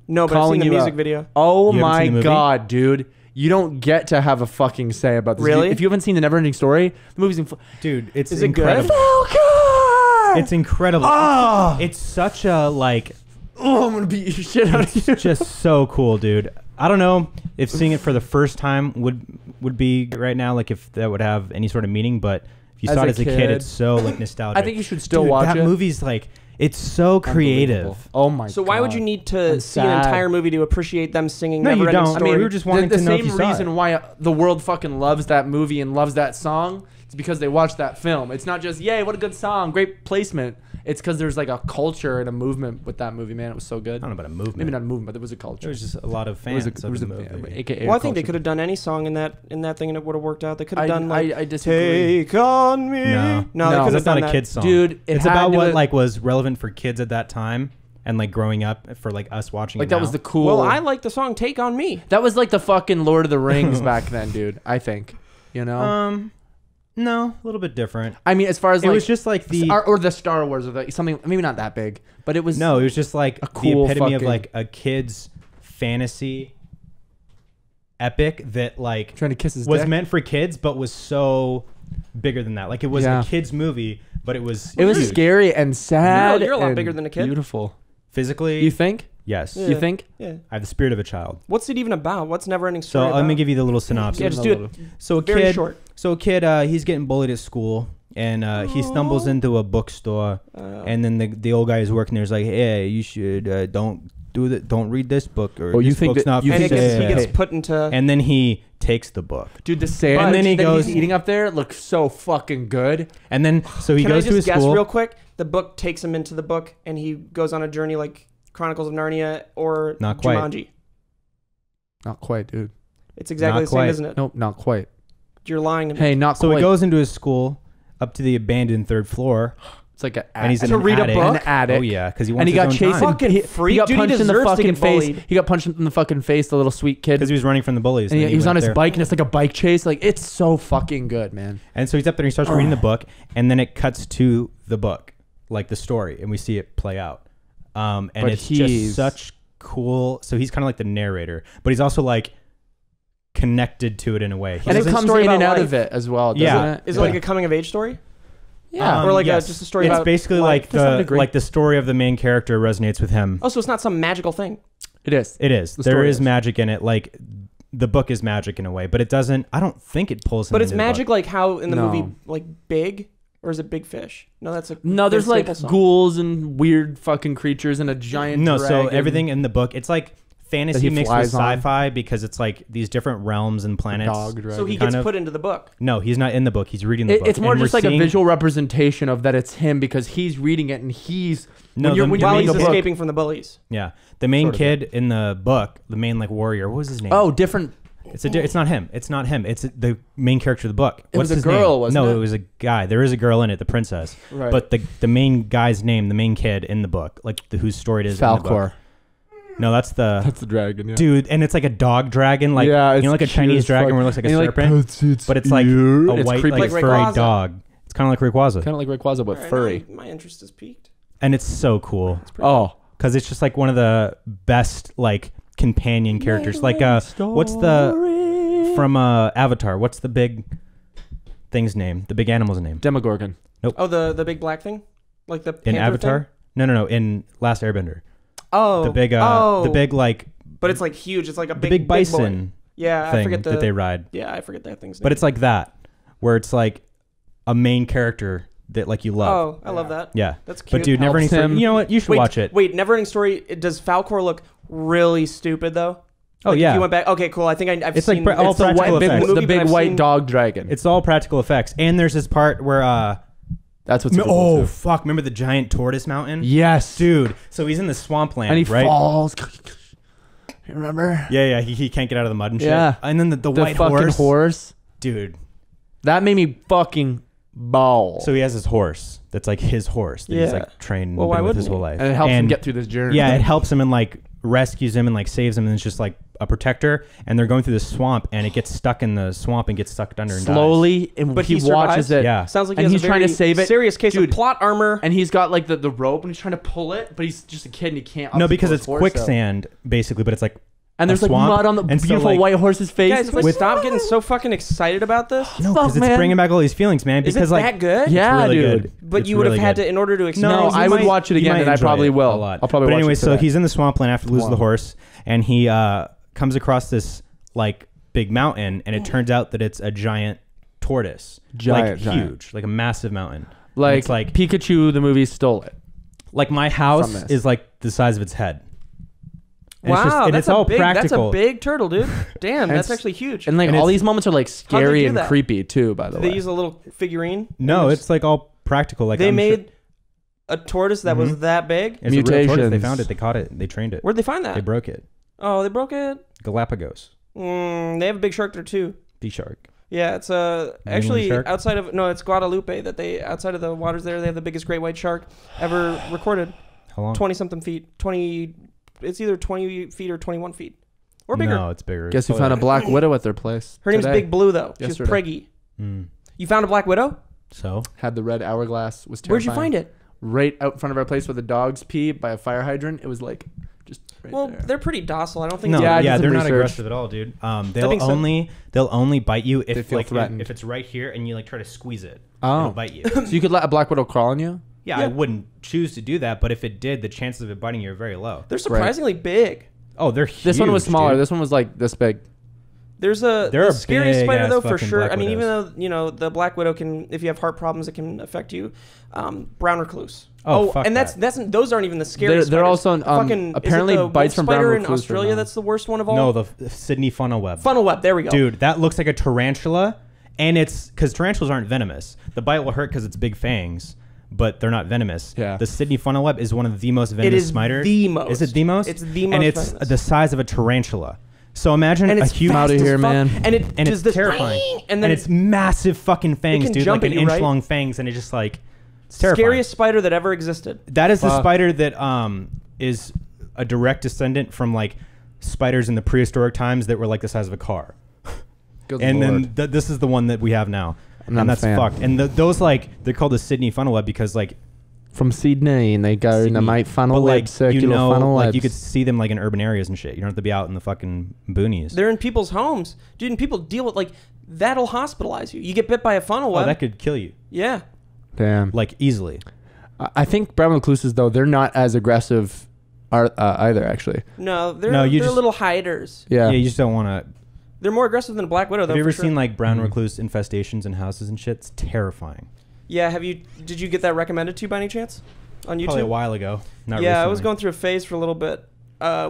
No, but I've Calling seen the you music out. video. Oh You haven't my seen the movie? god, dude! You don't get to have a fucking say about this. Really? If you haven't seen the Neverending Story, the movie's Dude, it's Is it good? incredible. Falcon! It's incredible. Oh! It's such a like Oh, I'm gonna beat your shit out of you. it's just so cool, dude. I don't know if seeing it for the first time would be right now, like if that would have any sort of meaning, but if you As saw a it as a kid, kid, it's so like nostalgic. I think you should still Dude, watch that it. movie's like it's so Unbelievable. creative. Oh my god. So why would you need to I'm see an sad. entire movie to appreciate them singing No, you Neverending don't. I Story? mean, we were just wanting the to know if same you saw reason it. why the world fucking loves that movie and loves that song? It's because they watched that film. It's not just yay, what a good song, great placement. It's because there's like a culture and a movement with that movie. Man, it was so I good. don't know about a movement. Maybe not a movement, but there was a culture. There was just a lot of There was fans a, of the there was movie. a, AKA well, I think they culture. could have done any song in that thing, and it would have worked out. They could have done like I disagree. "Take on Me." No, they No, could have that's done not a that. kid's song, Dude, it It's had about to what have- like was relevant for kids at that time and like growing up for like us watching. Like it that now. was the cool. Well, I like the song "Take on Me." that was like the fucking Lord of the Rings back then, dude. I think. You know. No, a little bit different. I mean, as far as It like was just like the or the Star Wars or something. Maybe not that big, but it was no, it was just like a cool the epitome of fucking- like a kid's fantasy epic that like trying to kiss his was dick. meant for kids, but was so bigger than that. Like it was Yeah. a kid's movie, but it was It was huge. scary and sad. you're a lot and bigger than a kid. Beautiful. physically. You think? Yes, Yeah. You think? Yeah. I have the spirit of a child. What's it even about? What's Neverending So Story let me about? give you the little synopsis. Yeah, just do it. So a Very kid, short. he's getting bullied at school, and he stumbles into a bookstore, Uh, and then the old guy who's working there is like, "Hey, you should don't do that. Don't read this book, or Oh, you this think book's that- not you for and think he sale." gets put into. And then he takes the book, Dude, the sandwich And then he that goes- he's eating up there looks so fucking good. and then so he Can I goes just to his guess school. real quick? The book takes him into the book, and he goes on a journey like Chronicles of Narnia or Not quite. Jumanji. Not quite, dude. It's exactly Not the same, quite. isn't it? Nope, not quite. You're lying to me. Hey, not So quite. he goes into his school up to the abandoned 3rd floor, It's like and he's in To an read a attic. book? an attic. Oh yeah, because he wants And he his got own chased. time. Fucking He freak. got Dude, he punched in the deserves to fucking get face. bullied. He got punched in the fucking face. The little sweet kid. because he was running from the bullies. And then he was on went his there. bike, and it's like a bike chase. Like, it's so fucking good, man. And so he's up there and he starts reading the book, and then it cuts to the book, like the story, and we see it play out. And But it's he's- just such cool. So he's kind of like the narrator, but he's also like connected to it in a way. He And it It's a comes story in and about out of life. it as well, doesn't Yeah. it? Is it But- like a coming of age story? Yeah. Or like yes. just a story It's about basically life. like To some the degree. like the story of the main character resonates with him. Oh, so it's not some magical thing. It is. It is. The There story is is. magic in it. Like the book is magic in a way, but it doesn't. I don't think it pulls him. But it's into the magic book. like how in the No. movie, like Big, or is it Big Fish? No, that's a No, there's Vince like Staples song. ghouls and weird fucking creatures and a giant No, so dragon. everything in the book, it's like fantasy he mixed with flies on. sci-fi because it's like these different realms and planets. Dog dragon. So he kind gets of- put into the book. No, he's not in the book. He's reading the book. It's more And just we're like a seeing- visual representation of that it's him because he's reading it and he's No, when you're, the- when the you're While main he's reading the book. escaping from the bullies. Yeah, the main Sort of, kid in the book, the main like warrior. What was his name? Oh, different. It's not him. It's not him. It's the main character of the book. It was a his girl, name? wasn't No, it? it was a guy. There is a girl in it, the princess. Right. But the main guy's name, the main kid in the book, like whose story it is. In the book. Falcor. No, that's the the dragon. Yeah. dude, and it's like a dog dragon, like Yeah, you it's know, like a cute Chinese as dragon fuck. where it looks like a And he, serpent, but it's like a It's white, creepy. like Like furry Rayquaza. dog. It's kind of like Rayquaza, Kind of like Rayquaza, but All right, furry. now my interest is peaked. and it's so cool Oh, because it's just like one of the best like companion characters. Like what's the from Avatar? What's the big thing's name? The big animal's name Demogorgon. Oh, the big black thing, like the in panther Avatar? thing? No. In Last Airbender, Oh, the big like But it's like huge. It's like a the big big boy. bison Yeah, I thing forget the. that they ride. Yeah, I forget that thing's name. But it's like that, where it's like a main character that like you love. Oh, I love that. Yeah. That's cute. But dude, Helps Neverending Story. him. You know what? You should watch it. Wait, Neverending Story. Does Falcor look really stupid though? Oh, Like, yeah. if you went back. Okay, cool. I think I've It's like seen. all it's the practical white, big effects. movie, the but big I've white seen- dog dragon. It's all practical effects. And there's this part where That's what's oh fuck, remember the giant tortoise mountain? yes, Dude. So he's in the swampland, and he right? falls. You remember? Yeah, he can't get out of the mud and shit. Yeah. And then the The white fucking horse. Dude. That made me fucking bawl. So he has his horse that's like his horse that he's Yeah. like trained Well, and why been with his wouldn't whole he? life. and it helps him get through this journey. Yeah, it helps him and like rescues him and like saves him and it's just like a protector and they're going through the swamp and it gets stuck in the swamp and gets sucked under and slowly, and But he he watches survives? it. Yeah. Sounds like he And has he's a trying to very save it. Serious case Dude. of plot armor. And he's got like the rope, and he's trying to pull it, but he's just a kid and he can't. No, obviously because pull it's his horse out. quicksand basically, but it's like And there's a like swamp. mud on the And so, beautiful like- white horse's face. Guys, It's can we like, stop getting so fucking excited about this? no, fuck, because it's man? bringing back all these feelings, man. Is Because it like that good? Yeah, really dude. good. But It's you would have really had good. to in order to No, experience. I it. would watch it You again, might and I enjoy probably it will. a lot. I'll probably but watch anyway, it so today. he's in the swampland after losing the Wow. horse, and he comes across this like big mountain, and it turns out that it's a giant tortoise, Giant, like giant. huge, like a massive mountain. And like, it's like Pikachu, the movie stole it. like my house From this. is like the size of its head. And it's just- Wow, and that's it's all a big. practical. That's a big turtle, dude. Damn, that's it's- actually huge. And like And all it's- these moments are like How'd they scary do and that? creepy too. By the They way, use a little figurine. No, and it's like all practical. Like they I'm sure- made a tortoise that was that big. it's a real tortoise. They Mutations. found it. They caught it. They trained it. Where'd they find that? They broke it. Oh, they broke it. Galapagos. They have a big shark there too. Bee shark. Yeah, it's Greenland actually shark? outside of it's Guadalupe that they outside of the waters there they have the biggest great white shark ever recorded. How long? 20 something feet. 20. It's either 20 feet or 21 feet, or bigger. No, it's bigger. guess who It's found a probably- black widow at their place? Her name's today. Big Blue though. She's Yesterday. preggy. Mm. You found a black widow? So Had the red hourglass. Was Where'd you terrifying. find it? Right out in front of our place where the dogs pee by a fire hydrant. It was like just right Well, there. they're pretty docile. I don't think. no, Yeah, I did yeah, some they're not research. aggressive at all, dude. They'll being said- only bite you They if feel like threatened. if it's right here and you like try to squeeze it. Oh. It'll bite you. So you could let a black widow crawl on you? Yeah, I wouldn't choose to do that, but if it did, the chances of it biting you are very low. They're surprisingly big. Oh, they're huge. This one was smaller. dude. This one was like this big. There's a There the are scary big spider ass though for fucking sure. black I mean, even widows. though the black widow can, if you have heart problems, it can affect you. Brown recluse. Oh, fuck and that. that's those aren't even the scariest. They're spiders. also, fucking apparently is it the bites wolf from brown spider in recluse are Australia. known. That's the worst one of all. No, the Sydney funnel web. funnel web. There we go. Dude, that looks like a tarantula, and it's because tarantulas aren't venomous. The bite will hurt because it's big fangs, but they're not venomous. Yeah. The Sydney funnel web is one of the most venomous is spiders. the most. Is it the most? It's the And most it's venomous. the size of a tarantula. So imagine And a it's huge. I'm outta fast as here, fuck, man. And it And does it's this terrifying. and And then it's massive fucking fangs, can dude. jump Like at an you, right? inch long fangs, and it just like it's terrifying. scariest spider that ever existed. That is the Fuck. spider that is a direct descendant from like spiders in the prehistoric times that were like the size of a car. Good And Lord. then this is the one that we have now. I'm not And a that's fan. fucked. And those like they're called the Sydney funnel web because like From Sydney, and they go in the Sydney. mate funnel but web, like circular funnel like webs. you could see them like in urban areas and shit. You don't have to be out in the fucking boonies. They're in people's homes, dude. And people deal with like that'll hospitalize you. You get bit by a funnel Oh, web. that could kill you Yeah. Damn. like easily. I think brown recluses, though, they're not as aggressive either, actually. No, they're No, you they're just- little hiders. Yeah. Yeah, you just don't want to. They're more aggressive than a black widow. Though, Have you ever for sure. seen like brown Mhm. recluse infestations in houses and shit? It's terrifying. Yeah. Did you get that recommended to you by any chance on YouTube? Probably a while ago. Not yeah, I was recently. going through a phase for a little bit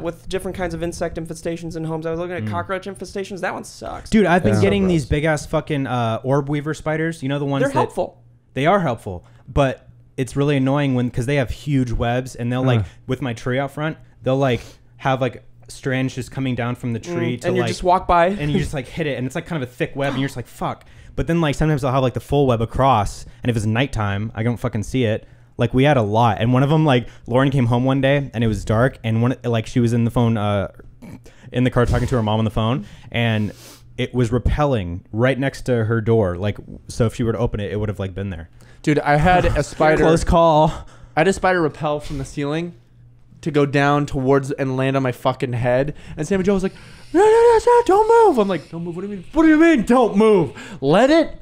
with different kinds of insect infestations in homes. I was looking at cockroach infestations. That one sucks. Dude, I've been Yeah. getting So these gross. big ass fucking orb weaver spiders. You know the ones they're that helpful. they are helpful, but it's really annoying because they have huge webs and they'll like with my tree out front, they'll like have like strands just coming down from the tree to and you like just walk by. and you just like hit it and it's like kind of a thick web and you're just like fuck. But then like sometimes I'll have like the full web across and if it's nighttime, I don't fucking see it. Like we had a lot and one of them like Lauren came home one day and it was dark and one like she was in the phone in the car talking to her mom on the phone and it was repelling right next to her door. Like so if she were to open it, it would have like been there. Dude, I had a spider. Close call. I had a spider repel from the ceiling to go down towards and land on my fucking head. And Sam and Joe was like, no, don't move. I'm like, don't move. What do you mean? What do you mean? Don't move. Let it.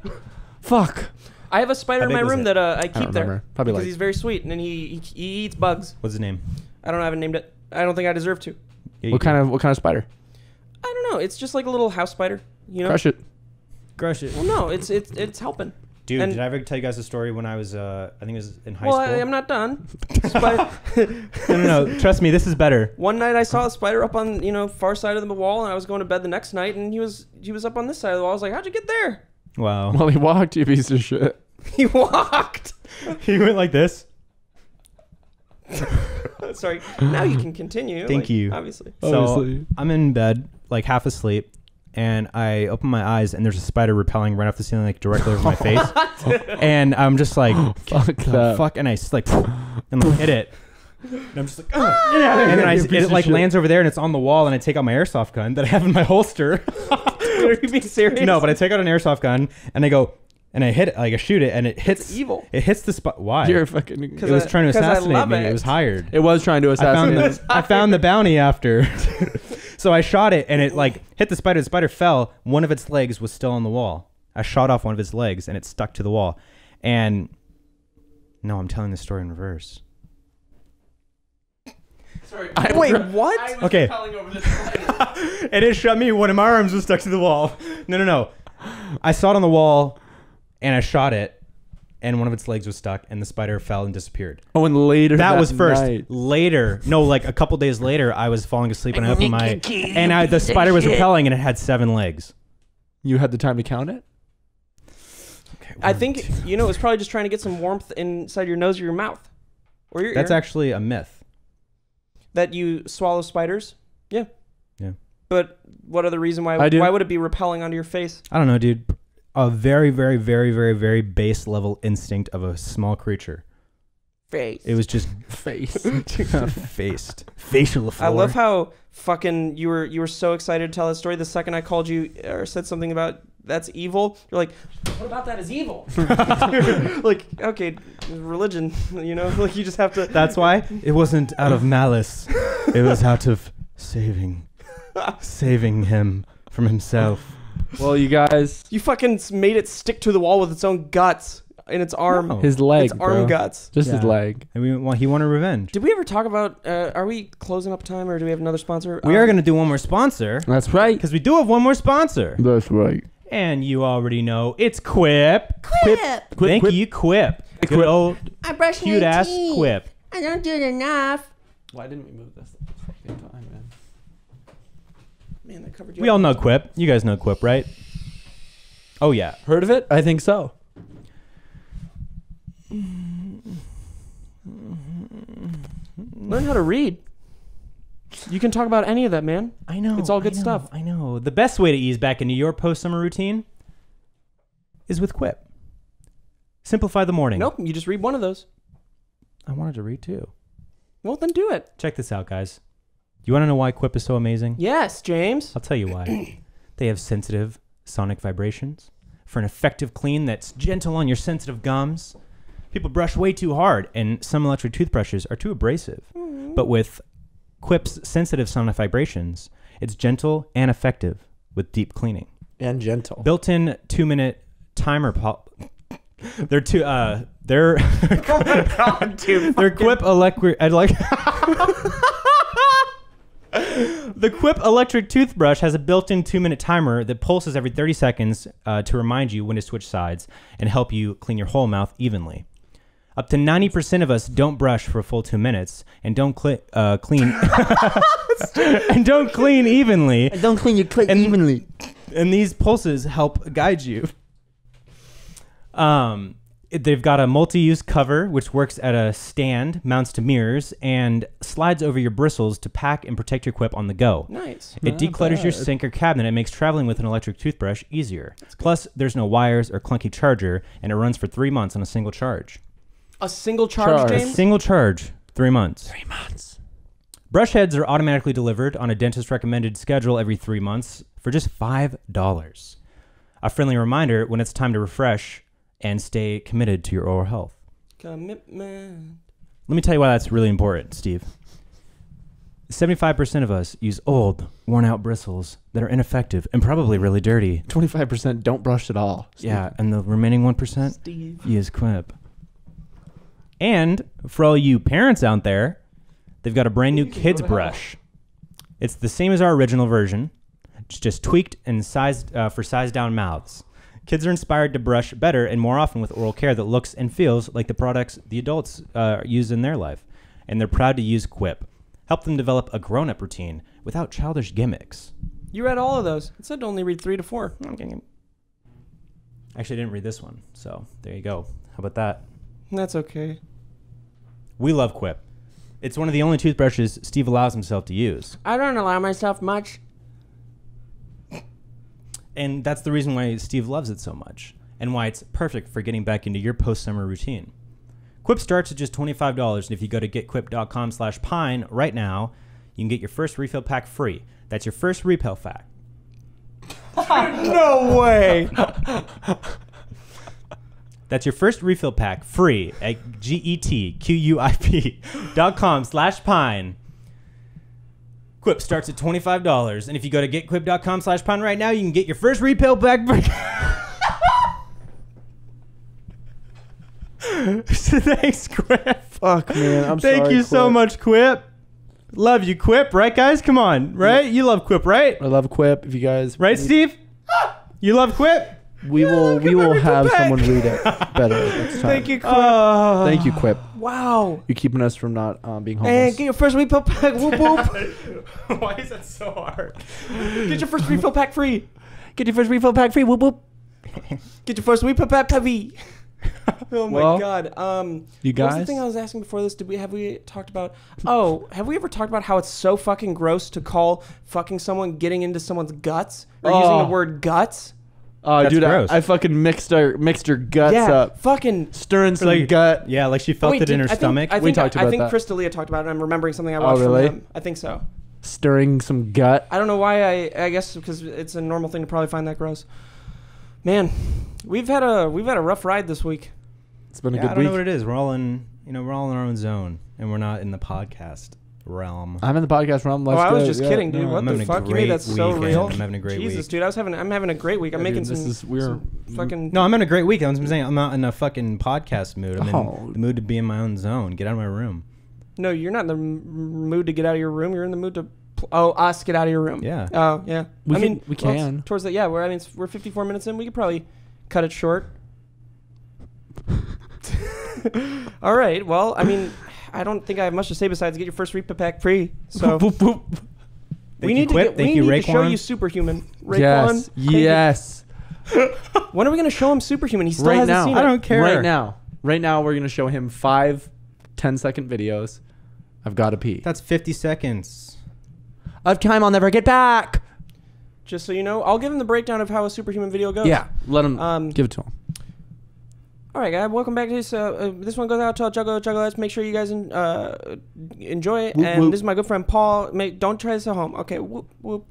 Fuck. I have a spider How in my big was room it? that I don't keep there remember. Probably because like- he's very sweet and then he eats bugs. What's his name? I don't know. I haven't named it. I don't think I deserve to. Yeah, you What kind of spider? I don't know. It's just like a little house spider. You know. Crush it. crush it. Well, no, it's helping. Dude, And- did I ever tell you guys a story when I was I think it was in high Well, school? I'm not done. Spider- no. Trust me, this is better. One night I saw a spider up on far side of the wall, and I was going to bed the next night, and he was up on this side of the wall. I was like, "How'd you get there?" Wow. Well, he walked, you piece of shit. He walked. He went like this. Sorry. Now you can continue. Thank you. Obviously. So Obviously. I'm in bed, like half asleep, and I open my eyes, and there's a spider repelling right off the ceiling, like directly over my face. And I'm just like, Fuck the that. fuck, and I just like, and like hit it. And I'm just like, "Ugh." And then You piece it of like shit. lands over there, and it's on the wall, and I take out my airsoft gun that I have in my holster. Are you being serious? No, but I take out an airsoft gun, and I go, and I hit it, like I shoot it, and it hits. It's evil. It hits the spot. Why? You're fucking. It was trying to 'cause I assassinate love me. it. It was hired. It was trying to I found assassinate. the I found the bounty after. So I shot it and it like hit the spider. The spider fell. One of its legs was still on the wall. I shot off one of its legs and it stuck to the wall. And no, I'm telling the story in reverse. Sorry. Wait, what? Okay. And it shot me. One of my arms was stuck to the wall. No. I saw it on the wall and I shot it. And one of its legs was stuck, and the spider fell and disappeared. Oh, and later That was first. night. Later, no, like a couple days later, I was falling asleep and I opened my, and the spider was repelling, and it had 7 legs. You had the time to count it? Okay, I think it was probably just trying to get some warmth inside your nose or your mouth, or your that's ear. actually a myth. That you swallow spiders. Yeah. Yeah. But what other reason why? I do. Why would it be repelling onto your face? I don't know, dude. A very, very, very, very, very base level instinct of a small creature. Face. It was just Face. faced, facial. I love how fucking you were so excited to tell that story. The second I called you or said something about that's evil, you're like, what about that is evil? Like, okay, religion, like you just have to. That's why it wasn't out of malice. It was out of saving him from himself. Well, you guys, You fucking made it stick to the wall with its own guts in its arm. No. his leg, Its arm bro. guts. Just his Yeah. leg. And he wanted revenge. Did we ever talk about? Are we closing up time, or do we have another sponsor? We are gonna do one more sponsor That's right. because we do have one more sponsor. That's right. And you already know it's Quip. Quip. Thank Quip. you, Quip. Good Quip. old I brush cute my ass teeth. Quip. I don't do it enough. Why didn't we move this fucking time, man? Man, that covered you. We all know Quip. You guys know Quip, right? Oh yeah. Heard of it? I think so. Learn how to read. You can talk about any of that, man. I know. It's all good I know, stuff. I know. The best way to ease back into your post-summer routine is with Quip. Simplify the morning. Nope, you just read one of those. I wanted to read too. Well, then do it. Check this out, guys. You want to know why Quip is so amazing? Yes, James. I'll tell you why. They have sensitive sonic vibrations for an effective clean that's gentle on your sensitive gums. People brush way too hard, and some electric toothbrushes are too abrasive. But with Quip's sensitive sonic vibrations, it's gentle and effective with deep cleaning. And gentle. Built-in 2-minute timer. They're two. They're. Oh my god, dude. They're Quip electric. I'd like. The Quip electric toothbrush has a built-in 2-minute timer that pulses every 30 seconds to remind you when to switch sides and help you clean your whole mouth evenly. Up to 90% of us don't brush for a full 2 minutes and don't clean and don't clean evenly. Don't clean your clit evenly. And these pulses help guide you. They've got a multi-use cover, which works at a stand, mounts to mirrors, and slides over your bristles to pack and protect your Quip on the go. Nice. It declutters your sink or cabinet and makes traveling with an electric toothbrush easier. Plus, there's no wires or clunky charger, and it runs for 3 months on a single charge. A single charge, Charge. James? Single charge, 3 months. 3 months. Brush heads are automatically delivered on a dentist-recommended schedule every 3 months for just $5. A friendly reminder when it's time to refresh and stay committed to your oral health. Commitment. Let me tell you why that's really important, Steve. 75% of us use old, worn-out bristles that are ineffective and probably really dirty. 25% don't brush at all. Yeah, and the remaining 1% Steve. use Quip. And for all you parents out there, they've got a brand new kids brush. It's the same as our original version. It's just tweaked and sized for size-down mouths. Kids are inspired to brush better and more often with oral care that looks and feels like the products the adults use in their life. And they're proud to use Quip. Help them develop a grown-up routine without childish gimmicks. You read all of those. It said to only read 3 to 4. Actually, I didn't read this one, so there you go. How about that? That's okay. We love Quip. It's one of the only toothbrushes Steve allows himself to use. I don't allow myself much. And that's the reason why Steve loves it so much and why it's perfect for getting back into your post-summer routine. Quip starts at just $25, and if you go to getquip.com/pine right now, you can get your first refill pack free. That's your first refill pack. No way. That's your first refill pack free at getquip.com/pine. Quip starts at $25, and if you go to getquip.com/pine right now, you can get your first refill pack free. Thanks, Quip. Fuck, man. I'm Thank sorry, you so Quip. much, Quip. Love you, Quip. Right, guys? Come on. Right? You love Quip, right? I love Quip. If you guys... Right, Steve? You love Quip? We will have back. someone read it better next time. Thank you, Quip. Thank you, Quip. Wow. You're keeping us from not being homeless. And get your first refill pack. Whoop, whoop. Why is that so hard? Get your first refill pack free. Get your first refill pack free. Whoop, whoop. Get your first refill pack free. Oh my Well, god. you What was the guys? thing I was asking before this? Have we talked about? Oh, have we ever talked about how it's so fucking gross to call fucking someone getting into someone's guts or using the word guts? Oh, That's dude, gross. I fucking mixed her guts Yeah, up. fucking. Stirring some Like- gut. Yeah, like she felt Wait, it in her I think- stomach. I think, We talked I about think that. Chris D'Elia talked about it. I'm remembering something I watched really? from him. I think so. Stirring some gut. I don't know why. I guess because it's a normal thing to probably find that gross. Man, we've had a rough ride this week. It's been a Yeah, I good don't week. know what it is. We're all in our own zone, and we're not in the podcast realm. I'm in the podcast realm. Oh, Let's I was go. just Yeah. kidding, dude. No, what I'm the having a fuck? You great made that so weekend. real. I'm having a great Jesus, week. dude. I'm having a great week. I'm Yeah, making dude, some fucking. No, I'm in a great week. That's what I'm saying. I'm not in a fucking podcast mood. I'm Oh. in the mood to be in my own zone. Get out of my room. No, you're not in the mood to get out of your room. You're in the mood to. Us get out of your room. Yeah. Oh, yeah. We I can- mean, we well, can. towards the we're 54 minutes in. We could probably cut it short. All right. Well, I mean, I don't think I have much to say besides get your first repo pack free. So Boop, boop. we need to Quip. get. Thank We you, need to show Raekwon. you Superhuman. Raekwon. Yes. thank you. Yes. When are we gonna show him Superhuman? He still Right hasn't now. seen I it. don't care. Right now. Right now, we're going to show him 5 10-second videos. I've got to pee. That's 50 seconds. of time I'll never get back. Just so you know, I'll give him the breakdown of how a superhuman video goes. Yeah, let him give it to him. All right, guys. Welcome back to this. This one goes out to all Juggalettes. Make sure you guys enjoy it. Whoop, And whoop. this is my good friend Paul. Don't try this at home. Okay, whoop whoop.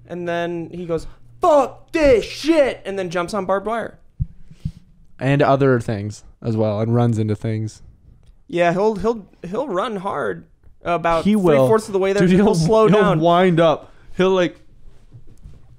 And then he goes, "Fuck this shit," and then jumps on barbed wire. And other things as well, and runs into things. Yeah, he'll run hard. About He will. 3/4 of the way there. Dude, he'll slow down. He'll wind up. He'll like.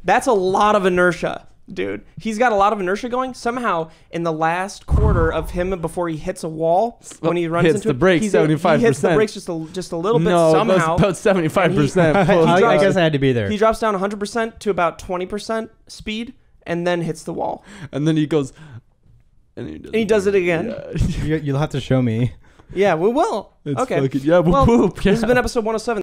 That's a lot of inertia, dude. He's got a lot of inertia going. Somehow, in the last quarter of him before he hits a wall, when he runs Hits into the it, brakes he 75%. hits the brakes just a little bit No, somehow. about 75%. I guess I had to be there. He drops down 100% to about 20% speed and then hits the wall. And then he goes. And he does it again. Yeah. You'll have to show me. Yeah, we will. It's okay. fucking, yeah, Well, whoop, this has yeah. been episode 107.